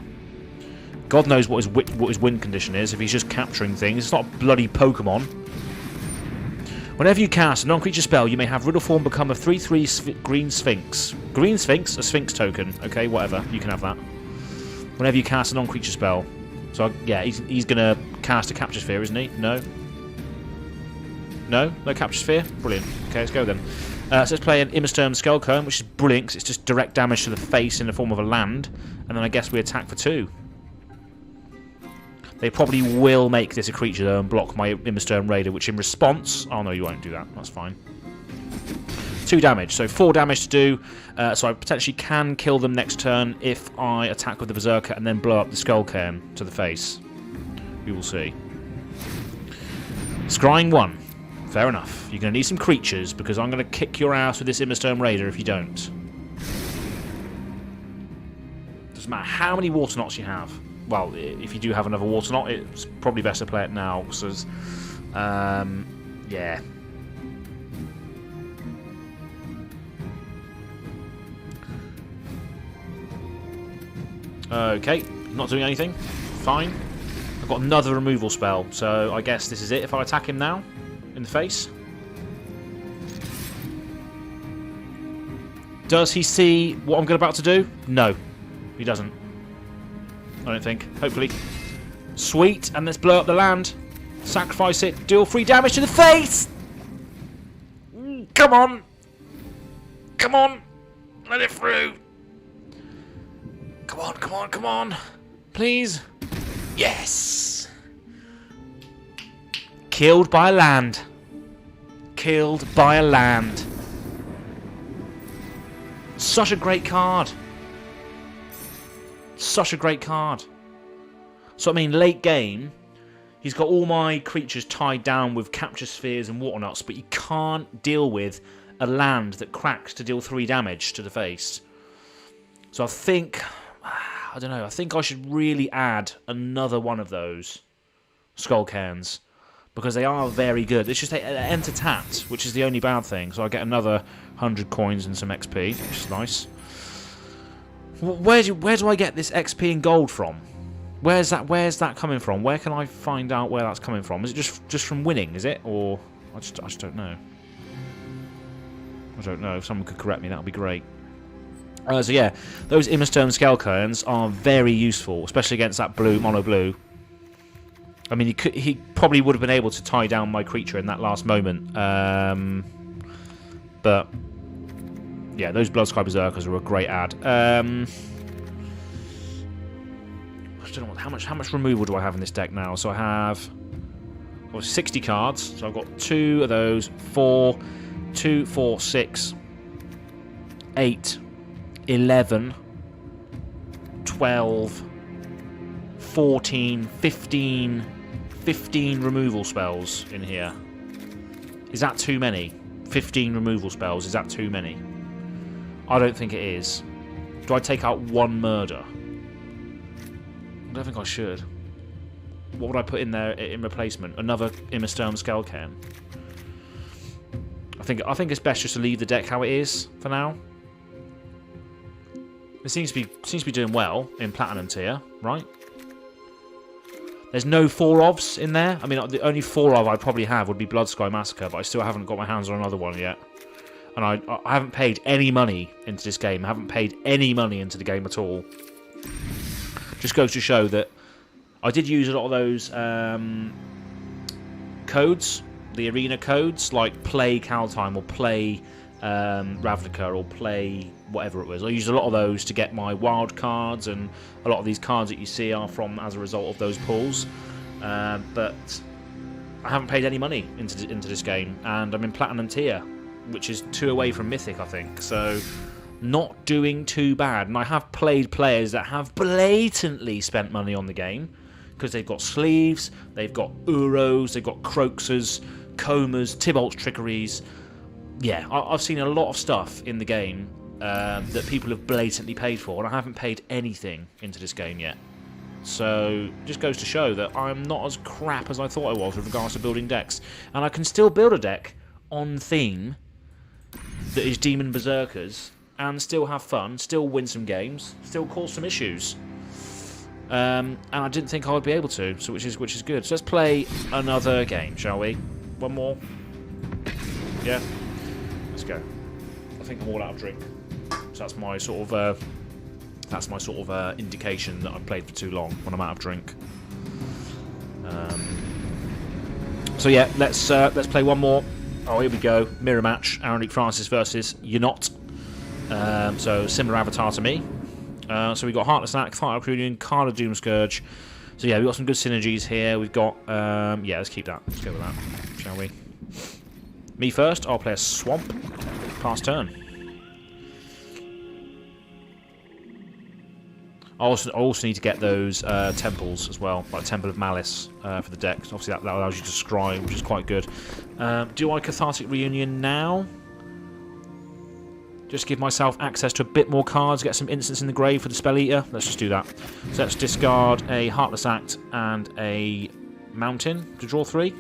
God knows what his win condition is, if he's just capturing things. It's not a bloody Pokemon. Whenever you cast a non-creature spell, you may have Riddle Form become a 3/3 Green Sphinx. Green Sphinx? A Sphinx token. Okay, whatever. You can have that. Whenever you cast a non-creature spell. So, yeah, he's going to cast a Capture Sphere, isn't he? No? No? No Capture Sphere? Brilliant. Okay, let's go then. So let's play an Immersturm Skullcomb, which is brilliant, because it's just direct damage to the face in the form of a land. And then I guess we attack for 2. They probably will make this a creature, though, and block my Immersturm Raider, which in response... Oh, no, you won't do that. That's fine. 2 damage. So 4 damage to do. So I potentially can kill them next turn if I attack with the Berserker and then blow up the Skullcomb to the face. We will see. Scrying 1. Fair enough. You're going to need some creatures, because I'm going to kick your ass with this Immersturm Raider if you don't. Doesn't matter how many Water Knots you have. Well, if you do have another Water Knot, it's probably best to play it now, because, yeah. Okay, not doing anything. Fine. I've got another removal spell, so I guess this is it if I attack him now, in the face. Does he see what I'm about to do? No, he doesn't. I don't think. Hopefully. Sweet, and let's blow up the land. Sacrifice it. Deal 3 damage to the face! Come on! Come on! Let it through! Come on, come on, come on. Please. Yes. Killed by a land. Killed by a land. Such a great card. Such a great card. So, I mean, late game, he's got all my creatures tied down with capture spheres and water nuts, but he can't deal with a land that cracks to deal 3 damage to the face. So I think, I don't know, I think I should really add another one of those Skull Cairns, because they are very good. It's just they enter tapped, which is the only bad thing. So I get another 100 coins and some XP, which is nice. Where do I get this XP and gold from? Where's that coming from? Where can I find out where that's coming from? Is it just from winning, is it? Or I just don't know. I don't know. If someone could correct me, that would be great. So yeah, those Immerstone Skull Cairns are very useful, especially against that blue, mono blue. I mean, he probably would have been able to tie down my creature in that last moment. But yeah, those Bloodsky Berserkers are a great add. I don't know how much removal do I have in this deck now. So I have 60 cards. So I've got 2 of those, 4, 2, 4, 6, 8, 11, 12, 14, 15 removal spells in here. Is that too many? 15 removal spells, is that too many? I don't think it is. Do I take out 1 murder? I don't think I should. What would I put in there in replacement? Another Immersturm Skull Cairn. I think it's best just to leave the deck how it is for now. It seems to be doing well in Platinum tier, right? There's no 4-ofs in there. I mean, the only 4-of I'd probably have would be Bloodsky Massacre, but I still haven't got my hands on another one yet. And I haven't paid any money into this game. I haven't paid any money into the game at all. Just goes to show that I did use a lot of those codes, the arena codes, like play Kaldheim or play Ravnica or play whatever it was. I used a lot of those to get my wild cards, and a lot of these cards that you see are from as a result of those pulls. But I haven't paid any money into this game, and I'm in Platinum tier, which is 2 away from Mythic, I think. So not doing too bad. And I have played players that have blatantly spent money on the game because they've got sleeves, they've got Uros, they've got Croxes, Comas, Tybalt's Trickeries. Yeah, I've seen a lot of stuff in the game that people have blatantly paid for, and I haven't paid anything into this game yet. So, just goes to show that I'm not as crap as I thought I was with regards to building decks. And I can still build a deck on theme that is Demon Berserkers, and still have fun, still win some games, still cause some issues. And I didn't think I would be able to, so which is good. So let's play another game, shall we? One more? Yeah? Let's go. I think I'm all out of drink. So that's my sort of indication that I've played for too long when I'm out of drink. So yeah, let's play one more. Oh, here we go. Mirror match. Aaron Luke Francis versus You're so similar avatar to me. So we've got Heartless Act, Thought Union, Card of Doomscourge. So yeah, we've got some good synergies here. We've got yeah, let's keep that. Let's go with that, shall we? Me first. I'll play a Swamp. Pass turn. I also need to get those temples as well, like Temple of Malice for the deck. Obviously that allows you to scry, which is quite good. Do I Cathartic Reunion now? Just give myself access to a bit more cards, get some instants in the grave for the Spell Eater. Let's just do that. So let's discard a Heartless Act and a Mountain to draw 3.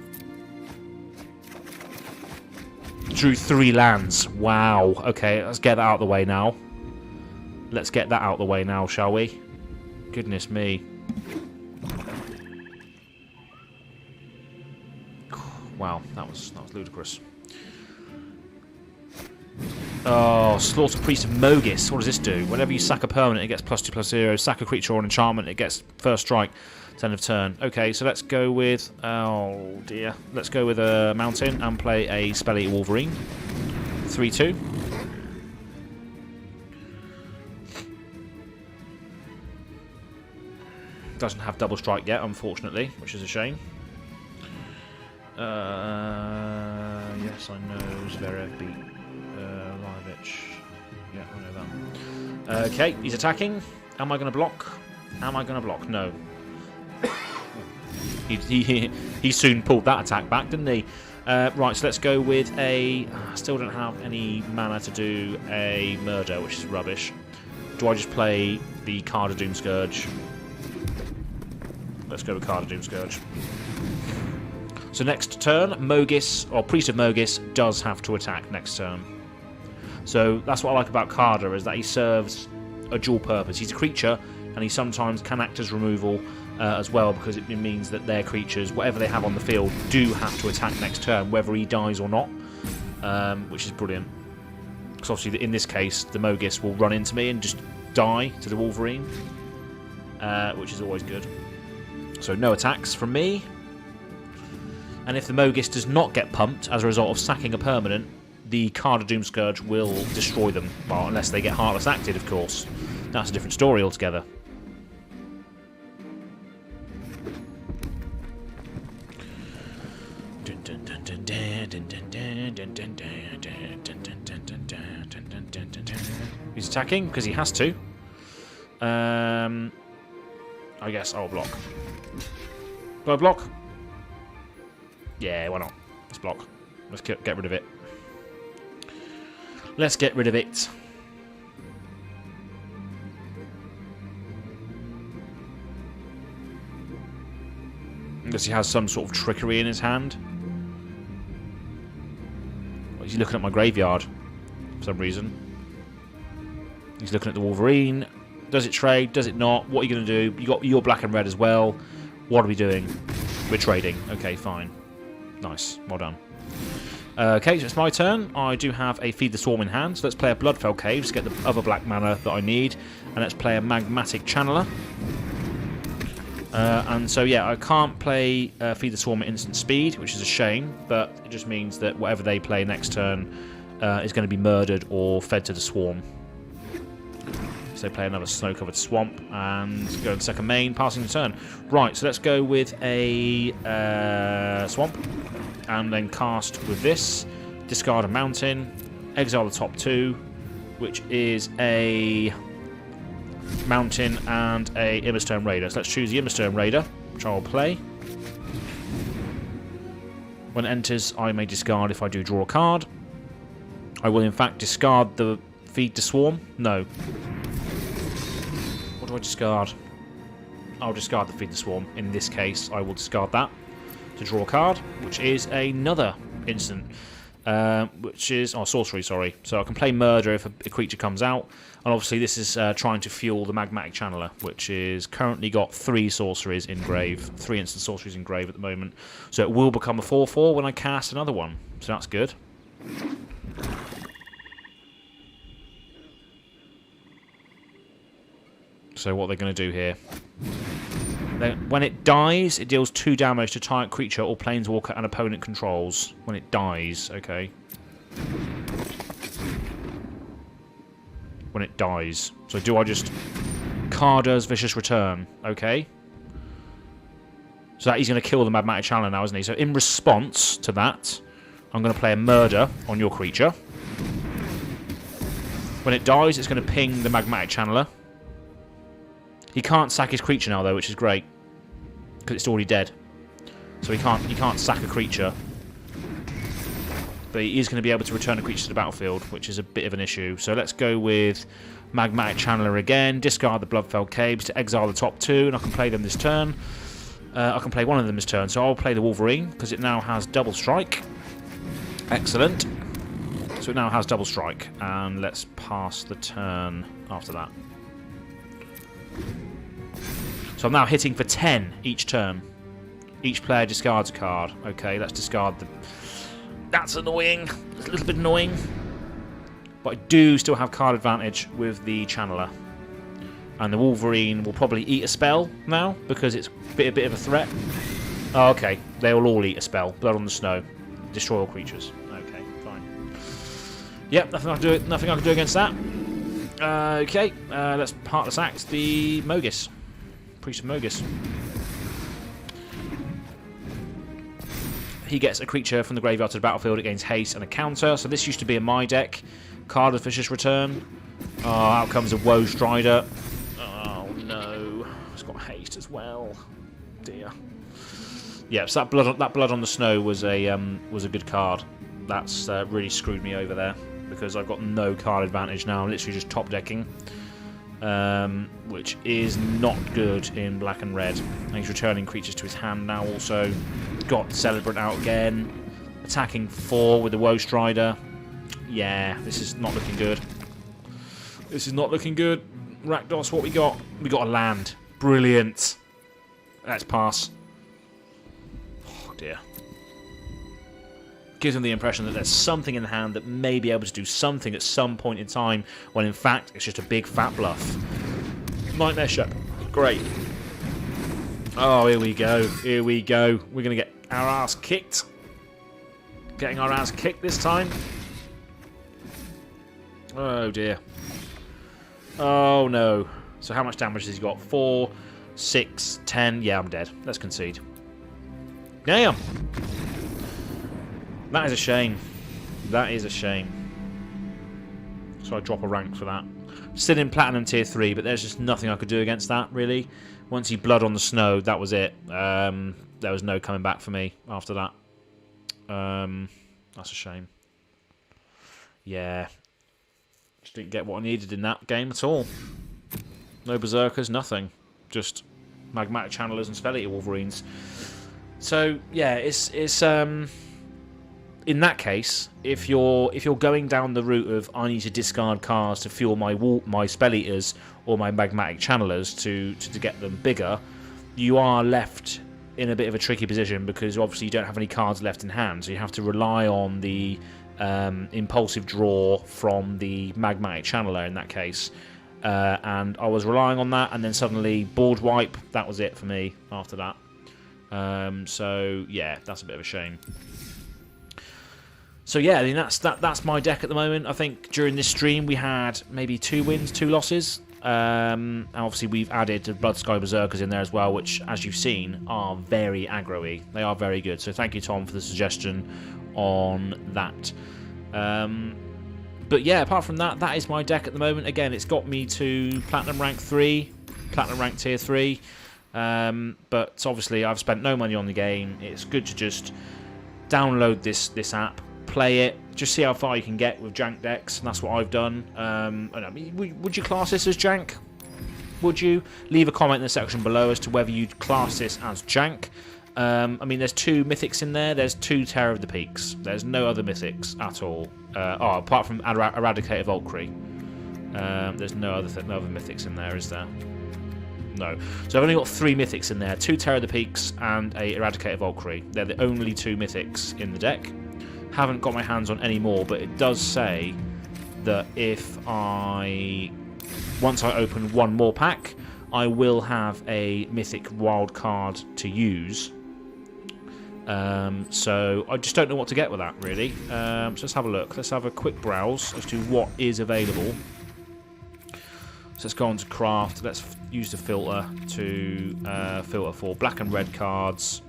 Drew 3 lands. Wow. Okay, let's get that out of the way now. Let's get that out of the way now, shall we? Goodness me. Wow, that was ludicrous. Oh, Slaughter Priest of Mogis. What does this do? Whenever you sack a permanent, it gets +2/+0. Sack a creature or an enchantment, it gets first strike. End of turn. Okay, so let's go with... Oh, dear. Let's go with a Mountain and play a Spell Eater Wolverine. 3/2. Doesn't have double strike yet, unfortunately, which is a shame. Yes, I know Zverev beat Livich. Yeah, I know that. Okay, he's attacking. Am I going to block? Am I going to block? No. He soon pulled that attack back, didn't he? Right, so let's go with a... I still don't have any mana to do a murder, which is rubbish. Do I just play the card of Doom Scourge? Let's go with card of Doom Scourge. So next turn, Mogis, or Priest of Mogis, does have to attack next turn. So that's what I like about Carder, is that he serves a dual purpose. He's a creature, and he sometimes can act as removal as well, because it means that their creatures, whatever they have on the field, do have to attack next turn, whether he dies or not, which is brilliant. Because obviously, in this case, the Mogis will run into me and just die to the Wolverine, which is always good. So no attacks from me. And if the Mogis does not get pumped as a result of sacking a permanent, the card of Doom Scourge will destroy them. Well, unless they get Heartless acted, of course. That's a different story altogether. He's attacking because he has to. I guess I'll block. Do I block? Yeah, why not? Let's block. Let's get rid of it. Let's get rid of it. Unless he has some sort of trickery in his hand. Well, he's looking at my graveyard for some reason. He's looking at the Wolverine. Does it trade? Does it not? What are you going to do? You got your black and red as well. What are we doing? We're trading. Okay, fine. Nice. Well done. Okay, so it's my turn. I do have a Feed the Swarm in hand. So let's play a Bloodfell Cave to get the other black mana that I need. And let's play a Magmatic Channeler. And so, yeah, I can't play Feed the Swarm at instant speed, which is a shame. But it just means that whatever they play next turn is going to be murdered or fed to the Swarm. So they play another Snow-Covered Swamp and go to second main, passing the turn. Right, so let's go with a Swamp and then cast with this. Discard a Mountain, exile the top two, which is a Mountain and a Immerstone Raider. So let's choose the Immerstone Raider, which I will play. When it enters, I may discard if I do draw a card. I will in fact discard the Feed the Swarm. No. What do I discard? I'll discard the Feed the Swarm. In this case, I will discard that to draw a card, which is another instant, which is sorcery. Sorry. So I can play Murder if a creature comes out, and obviously this is trying to fuel the Magmatic Channeler, which is currently got 3 sorceries in grave, 3 instant sorceries in grave at the moment. So it will become a 4/4 when I cast another one. So that's good. So what they're going to do here. When it dies, it deals 2 damage to target creature or planeswalker an opponent controls. When it dies, okay. When it dies. So do I just... Carder's Vicious Return, okay. So that he's going to kill the Magmatic Channeler now, isn't he? So in response to that, I'm going to play a Murder on your creature. When it dies, it's going to ping the Magmatic Channeler. He can't sack his creature now, though, which is great, because it's already dead. So he can't sack a creature, but he is going to be able to return a creature to the battlefield, which is a bit of an issue. So let's go with Magmatic Channeler again. Discard the Bloodfell Caves to exile the top 2, and I can play them this turn. I can play one of them this turn, so I'll play the Wolverine because it now has double strike. Excellent. So it now has double strike, and let's pass the turn after that. So I'm now hitting for 10 each turn. Each player discards a card. Okay, let's discard the... That's annoying. It's a little bit annoying. But I do still have card advantage with the Channeler. And the Wolverine will probably eat a spell now, because it's a bit of a threat. Oh, okay, they will all eat a spell. Blood on the Snow. Destroy all creatures. Okay, fine. Yep, nothing I can do against that. Okay, let's Heartless Axe the Mogis. Priest of Mogis. He gets a creature from the graveyard to the battlefield. It gains haste and a counter. So this used to be in my deck. Card of Vicious Return. Oh, out comes a Woe Strider. Oh no, it's got haste as well. Dear. Yeah, so that blood on the snow was a good card. That's really screwed me over there because I've got no card advantage now. I'm literally just top decking, which is not good in black and red. And he's returning creatures to his hand now. Also, got Celebrant out again, attacking 4 with the Woe Strider. Yeah, this is not looking good. This is not looking good. Rakdos, what we got? We got a land. Brilliant. Let's pass. Oh dear. Gives him the impression that there's something in the hand that may be able to do something at some point in time, when in fact it's just a big fat bluff. Nightmare Ship. Great. Oh, here we go. Here we go. We're going to get our ass kicked. Getting our ass kicked this time. Oh dear. Oh no. So how much damage has he got? 4, 6, 10. Yeah, I'm dead. Let's concede. Damn. That is a shame. That is a shame. So I drop a rank for that. Still in Platinum Tier 3, but there's just nothing I could do against that, really. Once he blood on the snow, that was it. There was no coming back for me after that. That's a shame. Yeah. Just didn't get what I needed in that game at all. No Berserkers, nothing. Just Magmatic Channelers and Spell Eater Wolverines. So, yeah, it's in that case, if you're going down the route of I need to discard cards to fuel my Spell Eaters or my Magmatic Channelers to get them bigger, you are left in a bit of a tricky position because obviously you don't have any cards left in hand, so you have to rely on the impulsive draw from the Magmatic Channeler in that case. And I was relying on that, and then suddenly board wipe. That was it for me after that. So yeah, that's a bit of a shame. So yeah, I mean that's my deck at the moment. I think during this stream we had maybe 2 wins, 2 losses. And obviously we've added the Blood Sky Berserkers in there as well, which, as you've seen, are very aggro-y. They are very good. So thank you, Tom, for the suggestion on that. But yeah, apart from that, that is my deck at the moment. Again, it's got me to Platinum Rank 3, Platinum Rank Tier 3. But obviously I've spent no money on the game. It's good to just download this app, play it, just see how far you can get with jank decks, and that's what I've done. I mean, would you class this as jank? Would you? Leave a comment in the section below as to whether you'd class this as jank. I mean, there's 2 mythics in there. There's 2 Terror of the Peaks. There's no other mythics at all. Apart from Eradicator Valkyrie. There's no other mythics in there, is there? No. So I've only got 3 mythics in there. 2 Terror of the Peaks and a Eradicator Valkyrie. They're the only 2 mythics in the deck. Haven't got my hands on any more, but it does say that once I open 1 more pack, I will have a mythic wild card to use. So I just don't know what to get with that, really. So let's have a look. Let's have a quick browse as to what is available. So let's go on to craft. Let's use the filter to filter for black and red cards.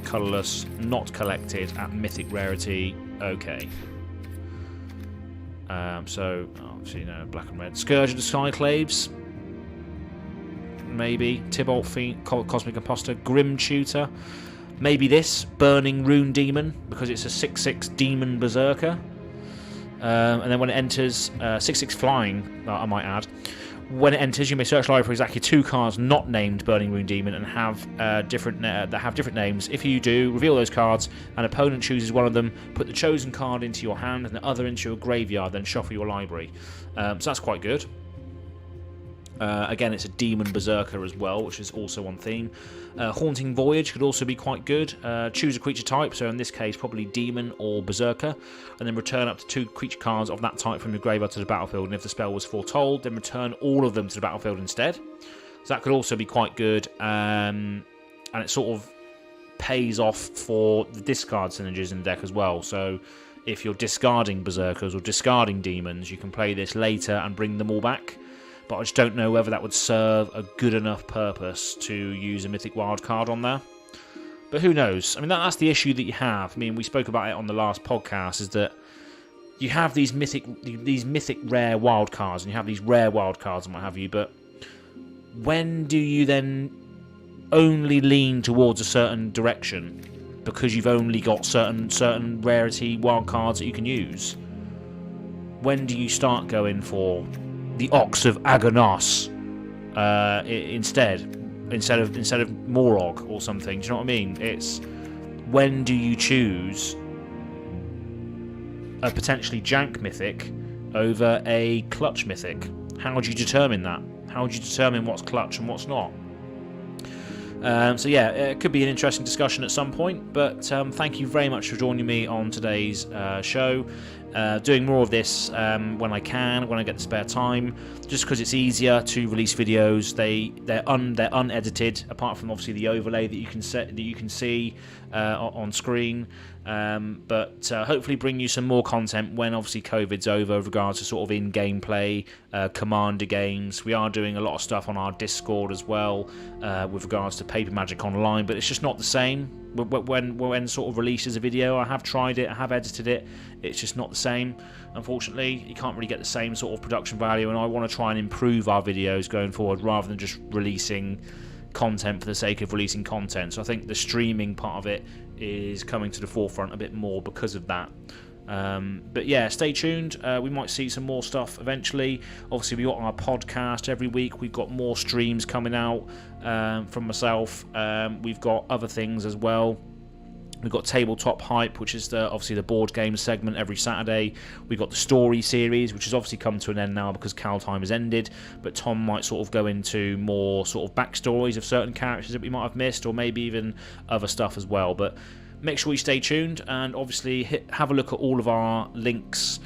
Colourless, not collected at mythic rarity. Okay. So obviously, you know, black and red. Scourge of the Skyclaves. Maybe. Tybalt Fiend, Cosmic Imposter, Grim Tutor. Maybe this, Burning Rune Demon, because it's a 6/6 Demon Berserker. And then when it enters, 6/6 flying, I might add. When it enters, you may search library for exactly 2 cards not named Burning Rune Demon and have that have different names. If you do, reveal those cards. An opponent chooses one of them. Put the chosen card into your hand and the other into your graveyard. Then shuffle your library. So that's quite good. Again, it's a Demon Berserker as well, which is also on theme. Haunting Voyage could also be quite good. Choose a creature type, so in this case probably Demon or Berserker, and then return up to 2 creature cards of that type from your graveyard to the battlefield, and if the spell was foretold, then return all of them to the battlefield instead. So that could also be quite good, and it sort of pays off for the discard synergies in the deck as well. So if you're discarding Berserkers or discarding Demons, you can play this later and bring them all back. but I just don't know whether that would serve a good enough purpose to use a mythic wildcard on there. But who knows? I mean, that's the issue that you have. I mean, we spoke about it on the last podcast, is that you have these mythic rare wildcards, and you have these rare wildcards and what have you, but when do you then only lean towards a certain direction because you've only got certain rarity wildcards that you can use? When do you start going for the Ox of Agonos instead of Morog or something? Do you know what I mean? It's when do you choose a potentially jank mythic over a clutch mythic? How do you determine that? How do you determine what's clutch and what's not? So yeah, it could be an interesting discussion at some point, but thank you very much for joining me on today's show. Doing more of this when I can, when I get the spare time, just because it's easier to release videos. They're unedited, apart from obviously the overlay that you can see on screen. But hopefully bring you some more content when obviously COVID's over with regards to sort of in-game play, commander games. We are doing a lot of stuff on our Discord as well with regards to Paper Magic Online, but it's just not the same. When sort of released as a video, I have tried it, I have edited it, it's just not the same. Unfortunately, you can't really get the same sort of production value, and I want to try and improve our videos going forward rather than just releasing content for the sake of releasing content. So I think the streaming part of it is coming to the forefront a bit more because of that. But yeah, stay tuned. We might see some more stuff eventually. Obviously, we got our podcast every week. We've got more streams coming out from myself. We've got other things as well. We've got Tabletop Hype, which is obviously the board game segment every Saturday. We've got the story series, which has obviously come to an end now because Cal time has ended. But Tom might sort of go into more sort of backstories of certain characters that we might have missed, or maybe even other stuff as well. But make sure you stay tuned, and obviously have a look at all of our links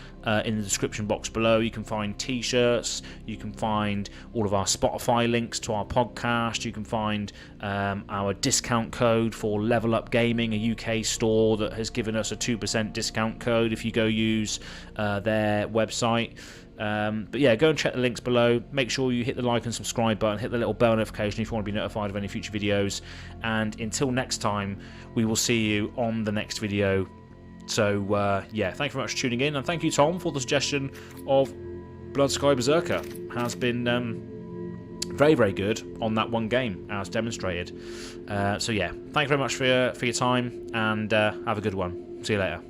in the description box below. You can find t-shirts, you can find all of our Spotify links to our podcast, you can find our discount code for Level Up Gaming, a UK store that has given us a 2% discount code if you go use their website. But yeah, go and check the links below. Make sure you hit the like and subscribe button, hit the little bell notification if you want to be notified of any future videos, and until next time, we will see you on the next video. So yeah, thank you very much for tuning in, and thank you, Tom, for the suggestion of Blood Sky Berserker. Has been very, very good on that one game, as demonstrated. So yeah, thank you very much for your time, and have a good one. See you later.